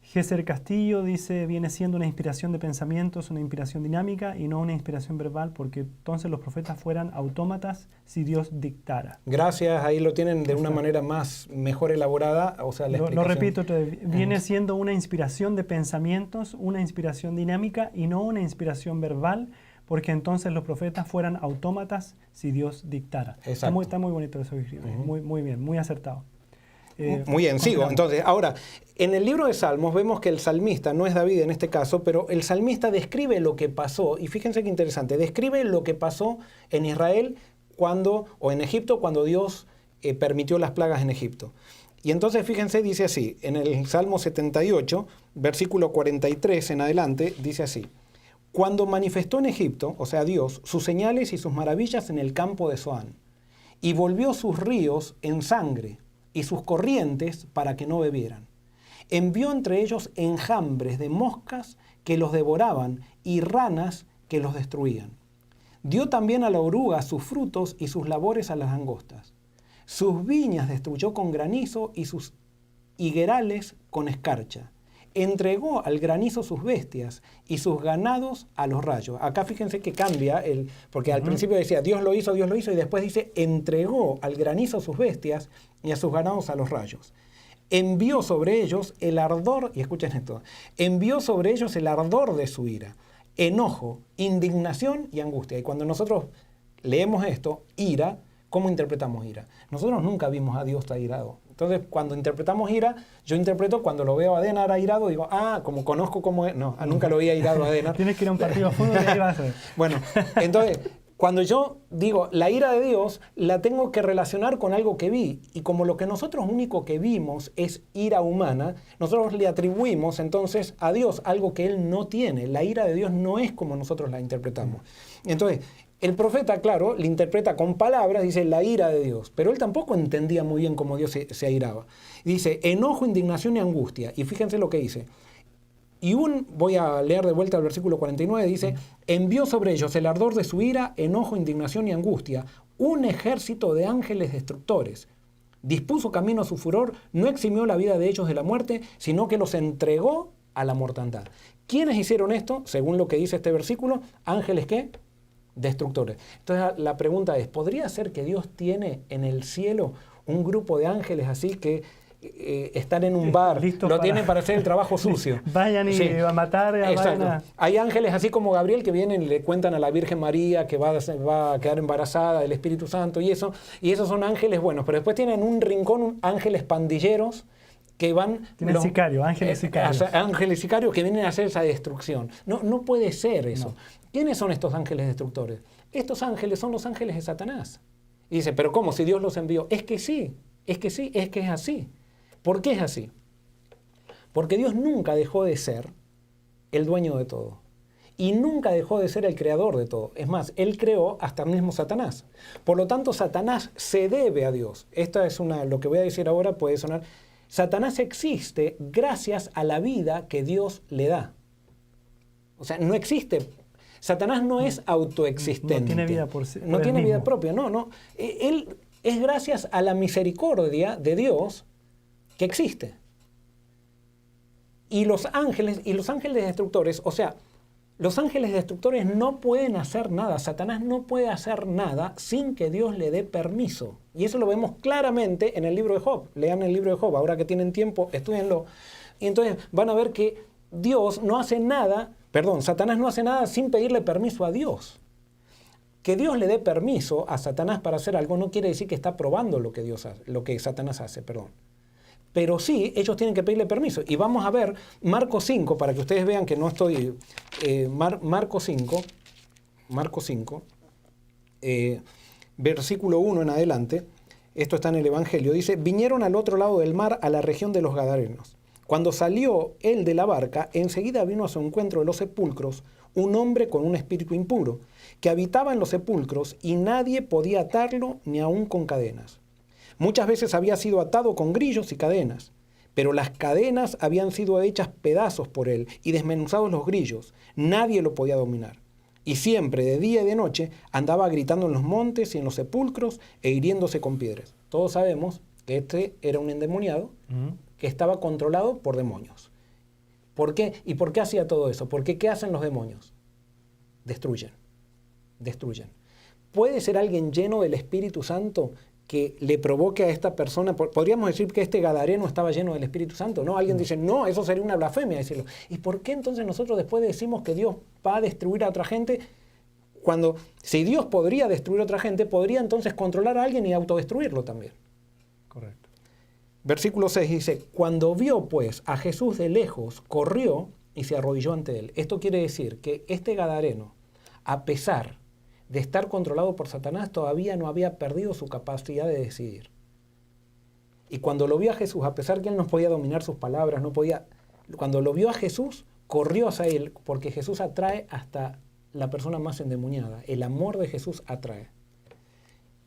Speaker 2: Géser Castillo dice: viene siendo una inspiración de pensamientos, una inspiración dinámica y no una inspiración verbal, porque entonces los profetas fueran autómatas si Dios dictara.
Speaker 1: Gracias, ahí lo tienen de una manera mejor elaborada, o sea, la explicación.
Speaker 2: Lo repito, viene siendo una inspiración de pensamientos, una inspiración dinámica y no una inspiración verbal, porque entonces los profetas fueran autómatas si Dios dictara. Está muy bonito eso que escribe, muy bien, muy acertado.
Speaker 1: Muy bien, sigo. Entonces, ahora, en el libro de Salmos vemos que el salmista, no es David en este caso, pero el salmista describe lo que pasó, y fíjense qué interesante, describe lo que pasó en Israel o en Egipto cuando Dios permitió las plagas en Egipto. Y entonces, fíjense, dice así, en el Salmo 78, versículo 43 en adelante, dice así: cuando manifestó en Egipto, o sea Dios, sus señales y sus maravillas en el campo de Zoán, y volvió sus ríos en sangre, y sus corrientes para que no bebieran. Envió entre ellos enjambres de moscas que los devoraban y ranas que los destruían. Dio también a la oruga sus frutos y sus labores a las langostas. Sus viñas destruyó con granizo y sus higuerales con escarcha. Entregó al granizo sus bestias y sus ganados a los rayos. Acá fíjense que cambia, porque al principio decía Dios lo hizo, y después dice entregó al granizo sus bestias y a sus ganados a los rayos. Envió sobre ellos el ardor, y escuchen esto, envió sobre ellos el ardor de su ira, enojo, indignación y angustia. Y cuando nosotros leemos esto, ira, ¿cómo interpretamos ira? Nosotros nunca vimos a Dios airado. Entonces, cuando interpretamos ira, yo interpreto cuando lo veo a Adenar airado, digo, como conozco cómo es. No, nunca lo había airado a Adenar.
Speaker 2: Tienes que ir a un partido de fútbol y ahí vas a ver.
Speaker 1: Bueno, entonces, cuando yo digo la ira de Dios, la tengo que relacionar con algo que vi. Y como lo que nosotros único que vimos es ira humana, nosotros le atribuimos entonces a Dios algo que Él no tiene. La ira de Dios no es como nosotros la interpretamos. Entonces, el profeta, claro, le interpreta con palabras, dice la ira de Dios, pero él tampoco entendía muy bien cómo Dios se airaba. Dice enojo, indignación y angustia. Y fíjense lo que dice. Voy a leer de vuelta el versículo 49, dice, envió sobre ellos el ardor de su ira, enojo, indignación y angustia, un ejército de ángeles destructores. Dispuso camino a su furor, no eximió la vida de ellos de la muerte, sino que los entregó a la mortandad. ¿Quiénes hicieron esto? Según lo que dice este versículo, ángeles ¿qué? Destructores. Entonces la pregunta es, ¿podría ser que Dios tiene en el cielo un grupo de ángeles así que están en un bar, lo tienen para hacer el trabajo sucio?
Speaker 2: Vayan y a matar.
Speaker 1: Hay ángeles así como Gabriel que vienen y le cuentan a la Virgen María que va a quedar embarazada del Espíritu Santo y esos son ángeles buenos, pero después tienen un rincón ángeles pandilleros que van...
Speaker 2: ángeles sicarios.
Speaker 1: Ángeles sicarios que vienen a hacer esa destrucción. No puede ser eso. No. ¿Quiénes son estos ángeles destructores? Estos ángeles son los ángeles de Satanás. Y dice, ¿pero cómo? Si Dios los envió. Es que es así. ¿Por qué es así? Porque Dios nunca dejó de ser el dueño de todo. Y nunca dejó de ser el creador de todo. Es más, Él creó hasta el mismo Satanás. Por lo tanto, Satanás se debe a Dios. Lo que voy a decir ahora puede sonar... Satanás existe gracias a la vida que Dios le da. O sea, no existe... Satanás no es autoexistente.
Speaker 2: No tiene vida por sí.
Speaker 1: No tiene vida propia, no. Él es gracias a la misericordia de Dios que existe. Y los ángeles destructores, o sea, los ángeles destructores no pueden hacer nada. Satanás no puede hacer nada sin que Dios le dé permiso. Y eso lo vemos claramente en el libro de Job. Lean el libro de Job, ahora que tienen tiempo, estúdienlo. Y entonces van a ver que Satanás no hace nada sin pedirle permiso a Dios. Que Dios le dé permiso a Satanás para hacer algo no quiere decir que está probando lo que Satanás hace, perdón. Pero sí, ellos tienen que pedirle permiso. Y vamos a ver Marcos 5, para que ustedes vean que no estoy... Marcos 5, versículo 1 en adelante, esto está en el Evangelio, dice, vinieron al otro lado del mar, a la región de los Gadarenos. Cuando salió él de la barca, enseguida vino a su encuentro de los sepulcros un hombre con un espíritu impuro, que habitaba en los sepulcros y nadie podía atarlo ni aun con cadenas. Muchas veces había sido atado con grillos y cadenas, Pero las cadenas habían sido hechas pedazos por él y desmenuzados los grillos. Nadie lo podía dominar. Y siempre, de día y de noche, andaba gritando en los montes y en los sepulcros e hiriéndose con piedras. Todos sabemos que este era un endemoniado que estaba controlado por demonios. ¿Por qué? ¿Y por qué hacía todo eso? Porque ¿qué hacen los demonios? Destruyen. Destruyen. ¿Puede ser alguien lleno del Espíritu Santo que le provoque a esta persona? Podríamos decir que este gadareno estaba lleno del Espíritu Santo, ¿no? Alguien dice, no, eso sería una blasfemia decirlo. ¿Y por qué entonces nosotros después decimos que Dios va a destruir a otra gente? Cuando, si Dios podría destruir a otra gente, podría entonces controlar a alguien y autodestruirlo también.
Speaker 2: Correcto.
Speaker 1: Versículo 6 dice, cuando vio pues a Jesús de lejos, corrió y se arrodilló ante él. Esto quiere decir que este gadareno, a pesar de estar controlado por Satanás, todavía no había perdido su capacidad de decidir. Y cuando lo vio a Jesús, a pesar que él no podía dominar sus palabras, cuando lo vio a Jesús, corrió hacia él, porque Jesús atrae hasta la persona más endemoniada. El amor de Jesús atrae.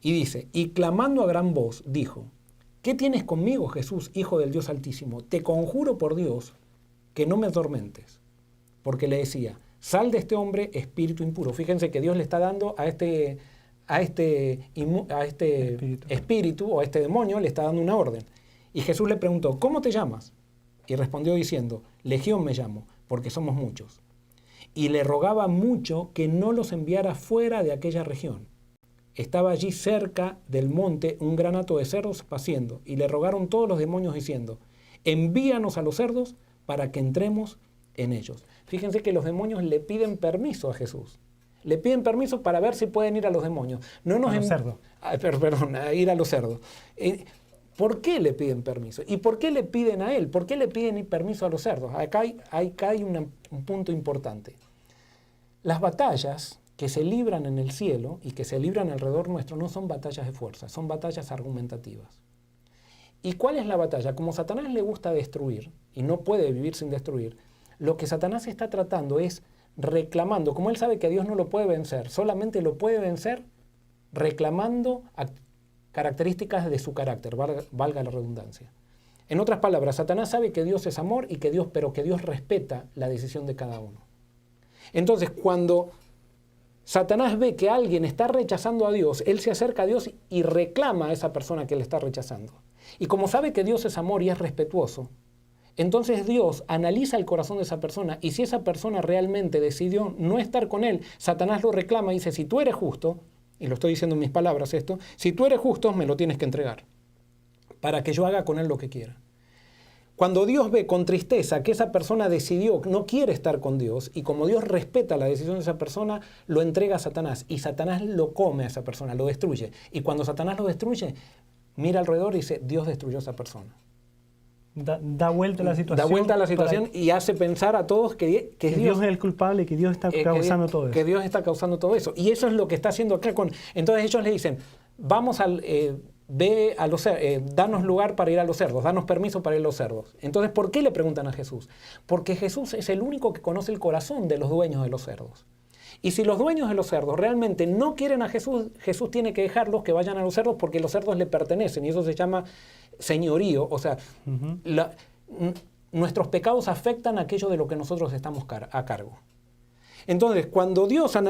Speaker 1: Y dice, y clamando a gran voz, dijo, ¿qué tienes conmigo, Jesús, Hijo del Dios Altísimo? Te conjuro por Dios que no me atormentes. Porque le decía, sal de este hombre, espíritu impuro. Fíjense que Dios le está dando a este espíritu o a este demonio, le está dando una orden. Y Jesús le preguntó, ¿cómo te llamas? Y respondió diciendo, Legión me llamo, porque somos muchos. Y le rogaba mucho que no los enviara fuera de aquella región. Estaba allí cerca del monte un gran hato de cerdos paciendo, y le rogaron todos los demonios diciendo, envíanos a los cerdos para que entremos en ellos. Fíjense que los demonios le piden permiso a Jesús. Le piden permiso para ver si pueden ir a los demonios. No nos
Speaker 2: a los cerdos.
Speaker 1: Perdón, a ir a los cerdos. ¿Por qué le piden permiso? ¿Y por qué le piden a él? ¿Por qué le piden permiso a los cerdos? Acá hay un punto importante. Las batallas que se libran en el cielo y que se libran alrededor nuestro no son batallas de fuerza, son batallas argumentativas. ¿Y cuál es la batalla? Como a Satanás le gusta destruir y no puede vivir sin destruir, lo que Satanás está tratando es reclamando, como él sabe que Dios no lo puede vencer, solamente lo puede vencer reclamando características de su carácter, valga la redundancia. En otras palabras, Satanás sabe que Dios es amor y pero que Dios respeta la decisión de cada uno. Entonces, cuando Satanás ve que alguien está rechazando a Dios, él se acerca a Dios y reclama a esa persona que le está rechazando. Y como sabe que Dios es amor y es respetuoso, entonces Dios analiza el corazón de esa persona y si esa persona realmente decidió no estar con él, Satanás lo reclama y dice, si tú eres justo, y lo estoy diciendo en mis palabras esto, si tú eres justo me lo tienes que entregar para que yo haga con él lo que quiera. Cuando Dios ve con tristeza que esa persona decidió, no quiere estar con Dios, y como Dios respeta la decisión de esa persona, lo entrega a Satanás, y Satanás lo come a esa persona, lo destruye. Y cuando Satanás lo destruye, mira alrededor y dice, Dios destruyó a esa persona.
Speaker 2: Da vuelta a la situación.
Speaker 1: Da vuelta a la situación y hace pensar a todos que
Speaker 2: Dios es el culpable y que Dios está causando todo eso.
Speaker 1: Que Dios está causando todo eso. Y eso es lo que está haciendo acá. Entonces ellos le dicen, vamos danos lugar para ir a los cerdos, danos permiso para ir a los cerdos. Entonces, ¿por qué le preguntan a Jesús? Porque Jesús es el único que conoce el corazón de los dueños de los cerdos. Y si los dueños de los cerdos realmente no quieren a Jesús, Jesús tiene que dejarlos que vayan a los cerdos porque los cerdos le pertenecen y eso se llama señorío. O sea, nuestros pecados afectan aquello de lo que nosotros estamos a cargo. Entonces, cuando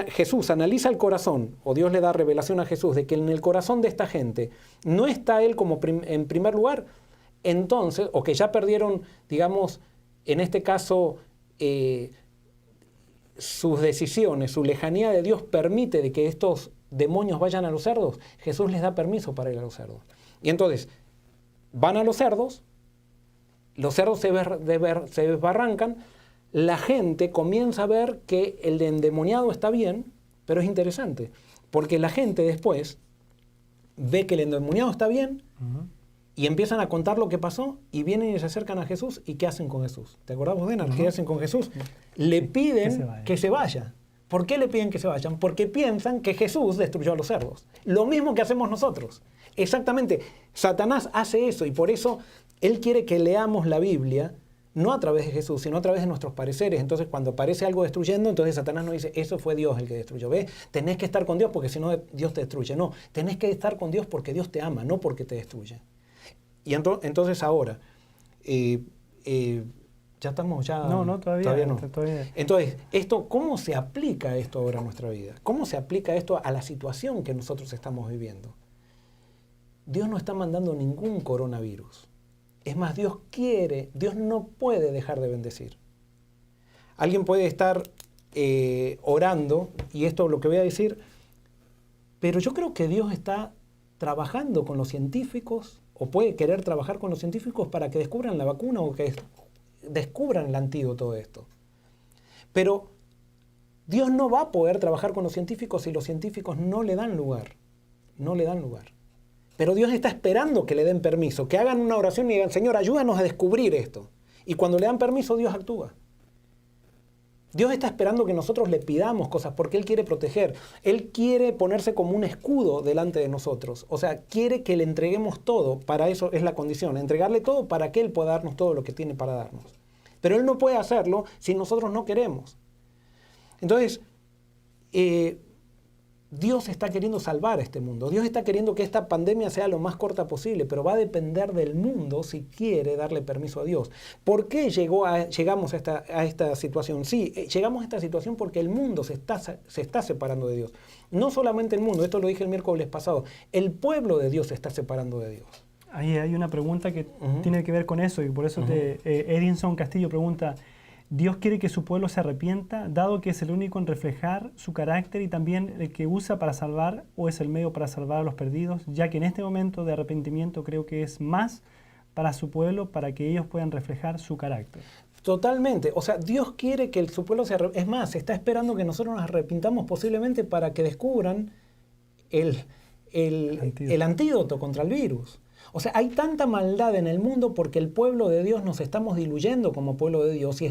Speaker 1: Jesús analiza el corazón, o Dios le da revelación a Jesús de que en el corazón de esta gente no está Él como en primer lugar, entonces, o que ya perdieron, digamos, en este caso, sus decisiones, su lejanía de Dios permite de que estos demonios vayan a los cerdos, Jesús les da permiso para ir a los cerdos. Y entonces, van a los cerdos se desbarrancan, la gente comienza a ver que el endemoniado está bien, pero es interesante, porque la gente después ve que el endemoniado está bien y empiezan a contar lo que pasó y vienen y se acercan a Jesús y ¿qué hacen con Jesús? ¿Te acordás vos, Denar? ¿Qué hacen con Jesús? Le piden que se vaya. ¿Por qué le piden que se vayan? Porque piensan que Jesús destruyó a los cerdos. Lo mismo que hacemos nosotros. Exactamente. Satanás hace eso y por eso él quiere que leamos la Biblia no a través de Jesús, sino a través de nuestros pareceres. Entonces, cuando aparece algo destruyendo, entonces Satanás nos dice, eso fue Dios el que destruyó. ¿Ves? Tenés que estar con Dios porque si no, Dios te destruye. No, tenés que estar con Dios porque Dios te ama, no porque te destruye. Y entonces ahora, ya estamos, ya...
Speaker 2: No, todavía no.
Speaker 1: Entonces, ¿cómo se aplica esto ahora a nuestra vida? ¿Cómo se aplica esto a la situación que nosotros estamos viviendo? Dios no está mandando ningún coronavirus. Es más, Dios no puede dejar de bendecir. Alguien puede estar orando, y esto es lo que voy a decir, pero yo creo que Dios está trabajando con los científicos, o puede querer trabajar con los científicos para que descubran la vacuna o que descubran el antídoto de esto. Pero Dios no va a poder trabajar con los científicos si los científicos no le dan lugar. No le dan lugar. Pero Dios está esperando que le den permiso, que hagan una oración y digan, Señor, ayúdanos a descubrir esto. Y cuando le dan permiso, Dios actúa. Dios está esperando que nosotros le pidamos cosas porque Él quiere proteger. Él quiere ponerse como un escudo delante de nosotros. O sea, quiere que le entreguemos todo. Para eso es la condición. Entregarle todo para que Él pueda darnos todo lo que tiene para darnos. Pero Él no puede hacerlo si nosotros no queremos. Entonces, Dios está queriendo salvar a este mundo. Dios está queriendo que esta pandemia sea lo más corta posible, pero va a depender del mundo si quiere darle permiso a Dios. ¿Por qué llegamos a esta situación? Sí, llegamos a esta situación porque el mundo se está separando de Dios. No solamente el mundo, esto lo dije el miércoles pasado, el pueblo de Dios se está separando de Dios.
Speaker 2: Ahí hay una pregunta que tiene que ver con eso, y por eso Edinson Castillo pregunta, ¿Dios quiere que su pueblo se arrepienta, dado que es el único en reflejar su carácter y también el que usa para salvar, o es el medio para salvar a los perdidos, ya que en este momento de arrepentimiento creo que es más para su pueblo, para que ellos puedan reflejar su carácter?
Speaker 1: Totalmente. O sea, Dios quiere que su pueblo se arrepienta. Es más, está esperando que nosotros nos arrepintamos posiblemente para que descubran el antídoto contra el virus. O sea, hay tanta maldad en el mundo porque el pueblo de Dios nos estamos diluyendo como pueblo de Dios y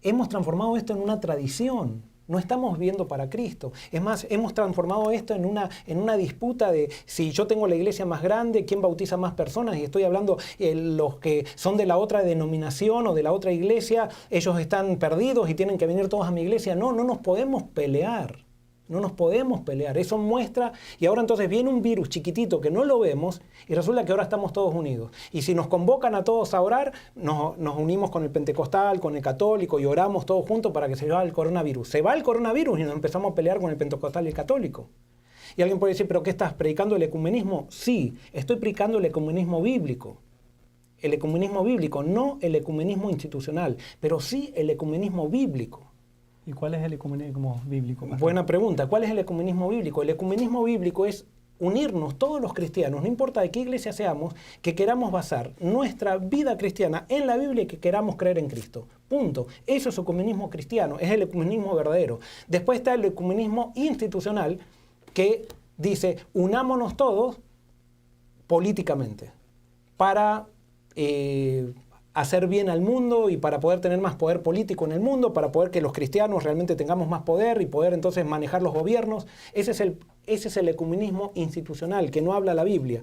Speaker 1: hemos transformado esto en una tradición. No estamos viviendo para Cristo. Es más, hemos transformado esto en una disputa de si yo tengo la iglesia más grande, quién bautiza más personas, y estoy hablando los que son de la otra denominación o de la otra iglesia, ellos están perdidos y tienen que venir todos a mi iglesia. No nos podemos pelear. No nos podemos pelear. Eso muestra, y ahora entonces viene un virus chiquitito que no lo vemos y resulta que ahora estamos todos unidos. Y si nos convocan a todos a orar, nos unimos con el pentecostal, con el católico y oramos todos juntos para que se vaya el coronavirus. Se va el coronavirus y nos empezamos a pelear con el pentecostal y el católico. Y alguien puede decir, ¿pero qué estás predicando el ecumenismo? Sí, estoy predicando el ecumenismo bíblico. El ecumenismo bíblico, no el ecumenismo institucional, pero sí el ecumenismo bíblico.
Speaker 2: ¿Y cuál es el ecumenismo bíblico, pastor?
Speaker 1: Buena pregunta. ¿Cuál es el ecumenismo bíblico? El ecumenismo bíblico es unirnos todos los cristianos, no importa de qué iglesia seamos, que queramos basar nuestra vida cristiana en la Biblia y que queramos creer en Cristo. Punto. Eso es ecumenismo cristiano, es el ecumenismo verdadero. Después está el ecumenismo institucional que dice, unámonos todos políticamente para hacer bien al mundo y para poder tener más poder político en el mundo, para poder que los cristianos realmente tengamos más poder y poder entonces manejar los gobiernos. Ese es el ecumenismo institucional, que no habla la Biblia.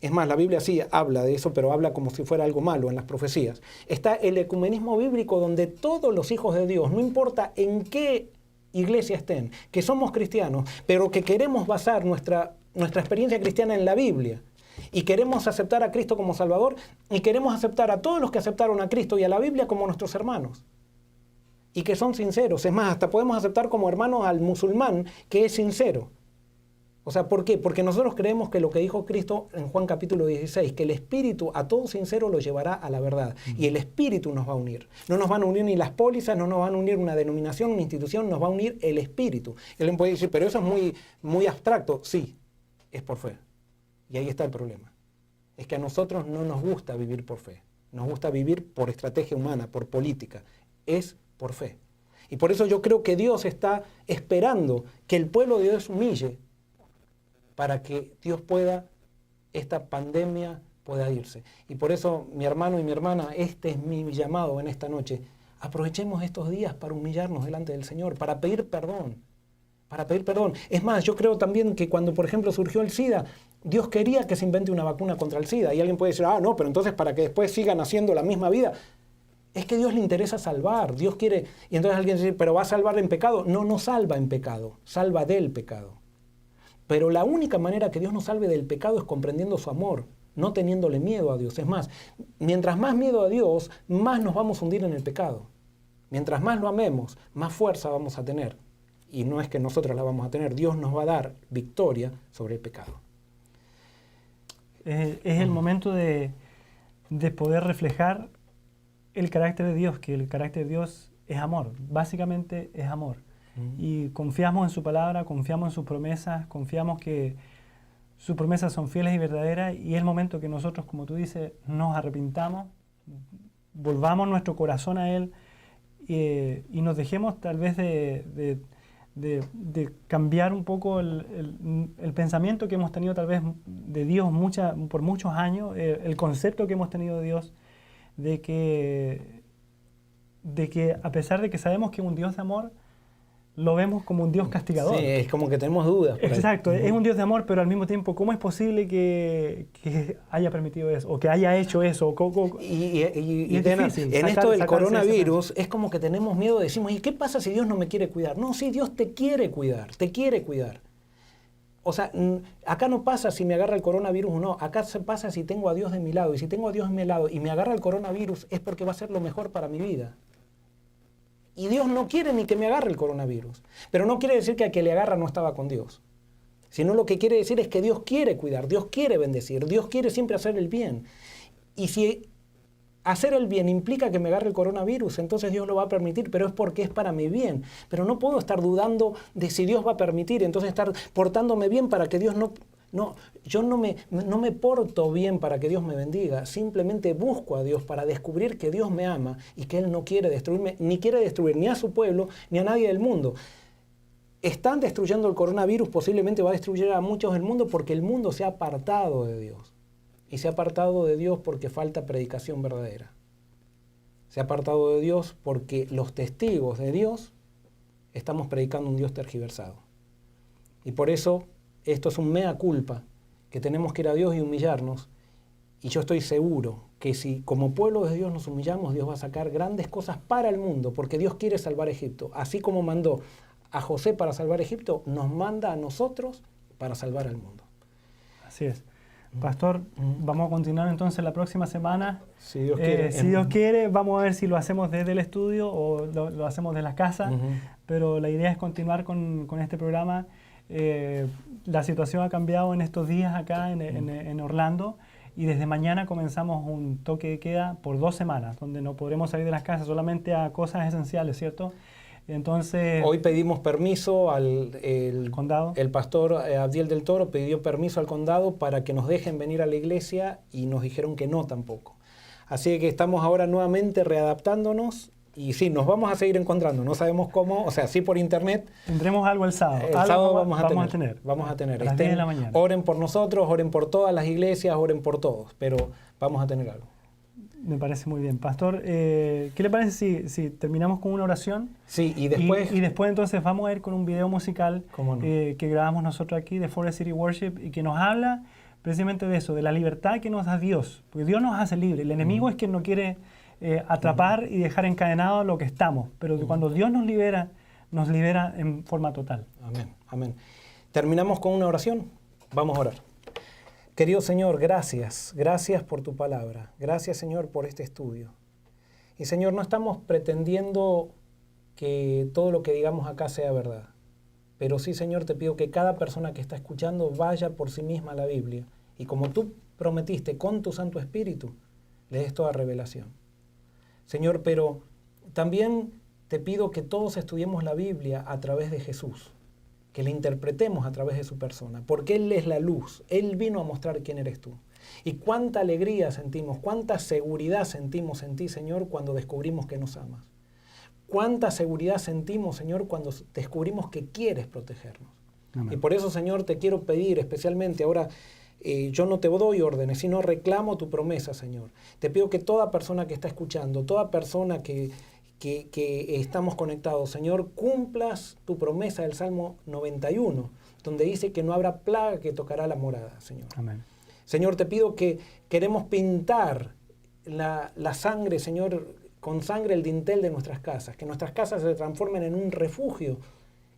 Speaker 1: Es más, la Biblia sí habla de eso, pero habla como si fuera algo malo en las profecías. Está el ecumenismo bíblico donde todos los hijos de Dios, no importa en qué iglesia estén, que somos cristianos, pero que queremos basar nuestra experiencia cristiana en la Biblia. Y queremos aceptar a Cristo como Salvador y queremos aceptar a todos los que aceptaron a Cristo y a la Biblia como nuestros hermanos. Y que son sinceros. Es más, hasta podemos aceptar como hermano al musulmán que es sincero. O sea, ¿por qué? Porque nosotros creemos que lo que dijo Cristo en Juan capítulo 16, que el Espíritu a todo sincero lo llevará a la verdad. Y el Espíritu nos va a unir. No nos van a unir ni las pólizas, no nos van a unir una denominación, una institución, nos va a unir el Espíritu. Y alguien puede decir, pero eso es muy, muy abstracto. Sí, es por fe. Y ahí está el problema. Es que a nosotros no nos gusta vivir por fe. Nos gusta vivir por estrategia humana, por política. Es por fe. Y por eso yo creo que Dios está esperando que el pueblo de Dios humille para que esta pandemia pueda irse. Y por eso, mi hermano y mi hermana, este es mi llamado en esta noche. Aprovechemos estos días para humillarnos delante del Señor, para pedir perdón. Para pedir perdón. Es más, yo creo también que cuando, por ejemplo, surgió el SIDA, Dios quería que se invente una vacuna contra el SIDA. Y alguien puede decir, no, pero entonces para que después sigan haciendo la misma vida. Es que a Dios le interesa salvar. Dios quiere... Y entonces alguien dice, ¿pero va a salvar en pecado? No, no salva en pecado. Salva del pecado. Pero la única manera que Dios nos salve del pecado es comprendiendo su amor. no teniéndole miedo a Dios. Es más, mientras más miedo a Dios, más nos vamos a hundir en el pecado. Mientras más lo amemos, más fuerza vamos a tener. Y no es que nosotros la vamos a tener, Dios nos va a dar victoria sobre el pecado.
Speaker 2: Es el momento de poder reflejar el carácter de Dios, que el carácter de Dios es amor, básicamente es amor. Y confiamos en su palabra, confiamos en sus promesas, confiamos que sus promesas son fieles y verdaderas, y es el momento que nosotros, como tú dices, nos arrepintamos, volvamos nuestro corazón a Él y nos dejemos tal vez de cambiar un poco el pensamiento que hemos tenido tal vez de Dios por muchos años, el concepto que hemos tenido de Dios, de que a pesar de que sabemos que es un Dios de amor, lo vemos como un Dios castigador.
Speaker 1: Sí, es como que tenemos dudas.
Speaker 2: Exacto, es un Dios de amor, pero al mismo tiempo, ¿cómo es posible que haya permitido eso? O que haya hecho eso?
Speaker 1: Y
Speaker 2: es difícil
Speaker 1: en esto del
Speaker 2: sacarse
Speaker 1: coronavirus, es como que tenemos miedo, decimos, ¿y qué pasa si Dios no me quiere cuidar? No, sí, Dios te quiere cuidar, te quiere cuidar. O sea, acá no pasa si me agarra el coronavirus o no, acá se pasa si tengo a Dios de mi lado. Y si tengo a Dios de mi lado y me agarra el coronavirus, es porque va a ser lo mejor para mi vida. Y Dios no quiere ni que me agarre el coronavirus. Pero no quiere decir que al que le agarra no estaba con Dios. Sino lo que quiere decir es que Dios quiere cuidar, Dios quiere bendecir, Dios quiere siempre hacer el bien. Y si hacer el bien implica que me agarre el coronavirus, entonces Dios lo va a permitir, pero es porque es para mi bien. Pero no puedo estar dudando de si Dios va a permitir, entonces estar portándome bien para que Dios no... No, yo no me porto bien para que Dios me bendiga, simplemente busco a Dios para descubrir que Dios me ama y que Él no quiere destruirme, ni quiere destruir ni a su pueblo, ni a nadie del mundo. Están destruyendo el coronavirus, posiblemente va a destruir a muchos del mundo porque el mundo se ha apartado de Dios. Y se ha apartado de Dios porque falta predicación verdadera. Se ha apartado de Dios porque los testigos de Dios estamos predicando un Dios tergiversado. Y por eso esto es un mea culpa, que tenemos que ir a Dios y humillarnos. Y yo estoy seguro que si como pueblo de Dios nos humillamos, Dios va a sacar grandes cosas para el mundo, porque Dios quiere salvar a Egipto. Así como mandó a José para salvar a Egipto, nos manda a nosotros para salvar al mundo.
Speaker 2: Así es. Pastor, vamos a continuar entonces la próxima semana.
Speaker 1: Si Dios quiere.
Speaker 2: Si Dios quiere, vamos a ver si lo hacemos desde el estudio o lo hacemos de la casa. Pero la idea es continuar con este programa. La situación ha cambiado en estos días acá en Orlando, y desde mañana comenzamos un toque de queda por 2 semanas, donde no podremos salir de las casas, solamente a cosas esenciales, ¿cierto? Entonces,
Speaker 1: hoy pedimos permiso al
Speaker 2: condado.
Speaker 1: El pastor Abdiel del Toro pidió permiso al condado para que nos dejen venir a la iglesia y nos dijeron que no tampoco. Así que estamos ahora nuevamente readaptándonos. Y sí, nos vamos a seguir encontrando, no sabemos cómo, o sea, sí por internet.
Speaker 2: Tendremos algo el sábado.
Speaker 1: El sábado vamos a tener.
Speaker 2: A las 10 de la mañana.
Speaker 1: Oren por nosotros, oren por todas las iglesias, oren por todos, pero vamos a tener algo.
Speaker 2: Me parece muy bien. Pastor, ¿qué le parece si terminamos con una oración?
Speaker 1: Sí, y después...
Speaker 2: Y después entonces vamos a ir con un video musical que grabamos nosotros aquí de Forest City Worship y que nos habla precisamente de eso, de la libertad que nos da Dios. Porque Dios nos hace libres. El enemigo es quien no quiere atrapar y dejar encadenado lo que estamos. Pero cuando Dios nos libera en forma total.
Speaker 1: Amén, amén. Terminamos con una oración. Vamos a orar. Querido Señor, gracias. Gracias por tu palabra. Gracias, Señor, por este estudio. Y, Señor, no estamos pretendiendo que todo lo que digamos acá sea verdad. Pero sí, Señor, te pido que cada persona que está escuchando vaya por sí misma a la Biblia. Y como tú prometiste con tu Santo Espíritu, le des toda revelación. Señor, pero también te pido que todos estudiemos la Biblia a través de Jesús, que la interpretemos a través de su persona, porque Él es la luz, Él vino a mostrar quién eres tú. Y cuánta alegría sentimos, cuánta seguridad sentimos en ti, Señor, cuando descubrimos que nos amas. Cuánta seguridad sentimos, Señor, cuando descubrimos que quieres protegernos. Amén. Y por eso, Señor, te quiero pedir especialmente ahora... yo no te doy órdenes, sino reclamo tu promesa, Señor. Te pido que toda persona que está escuchando, toda persona que estamos conectados, Señor, cumplas tu promesa del Salmo 91, donde dice que no habrá plaga que tocará la morada, Señor.
Speaker 2: Amén.
Speaker 1: Señor, te pido que queremos pintar la sangre, Señor, con sangre el dintel de nuestras casas, que nuestras casas se transformen en un refugio,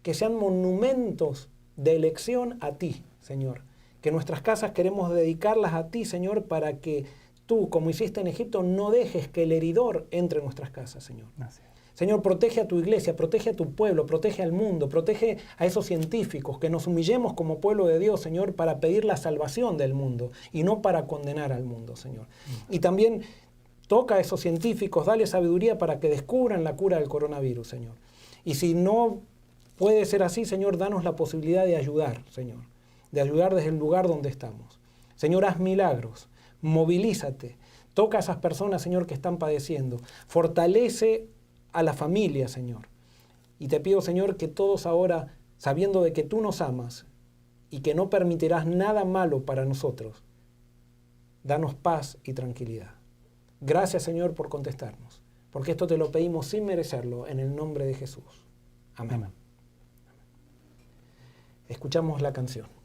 Speaker 1: que sean monumentos de elección a ti, Señor. que nuestras casas queremos dedicarlas a ti, Señor, para que tú, como hiciste en Egipto, no dejes que el heridor entre en nuestras casas, Señor.
Speaker 2: Gracias.
Speaker 1: Señor, protege a tu iglesia, protege a tu pueblo, protege al mundo, protege a esos científicos, que nos humillemos como pueblo de Dios, Señor, para pedir la salvación del mundo y no para condenar al mundo, Señor. Y también toca a esos científicos, dale sabiduría para que descubran la cura del coronavirus, Señor. Y si no puede ser así, Señor, danos la posibilidad de ayudar, Señor, de ayudar desde el lugar donde estamos. Señor, haz milagros, movilízate, toca a esas personas, Señor, que están padeciendo, fortalece a la familia, Señor. Y te pido, Señor, que todos ahora, sabiendo de que tú nos amas y que no permitirás nada malo para nosotros, danos paz y tranquilidad. Gracias, Señor, por contestarnos, porque esto te lo pedimos sin merecerlo, en el nombre de Jesús. Amén. Amén. Escuchamos la canción.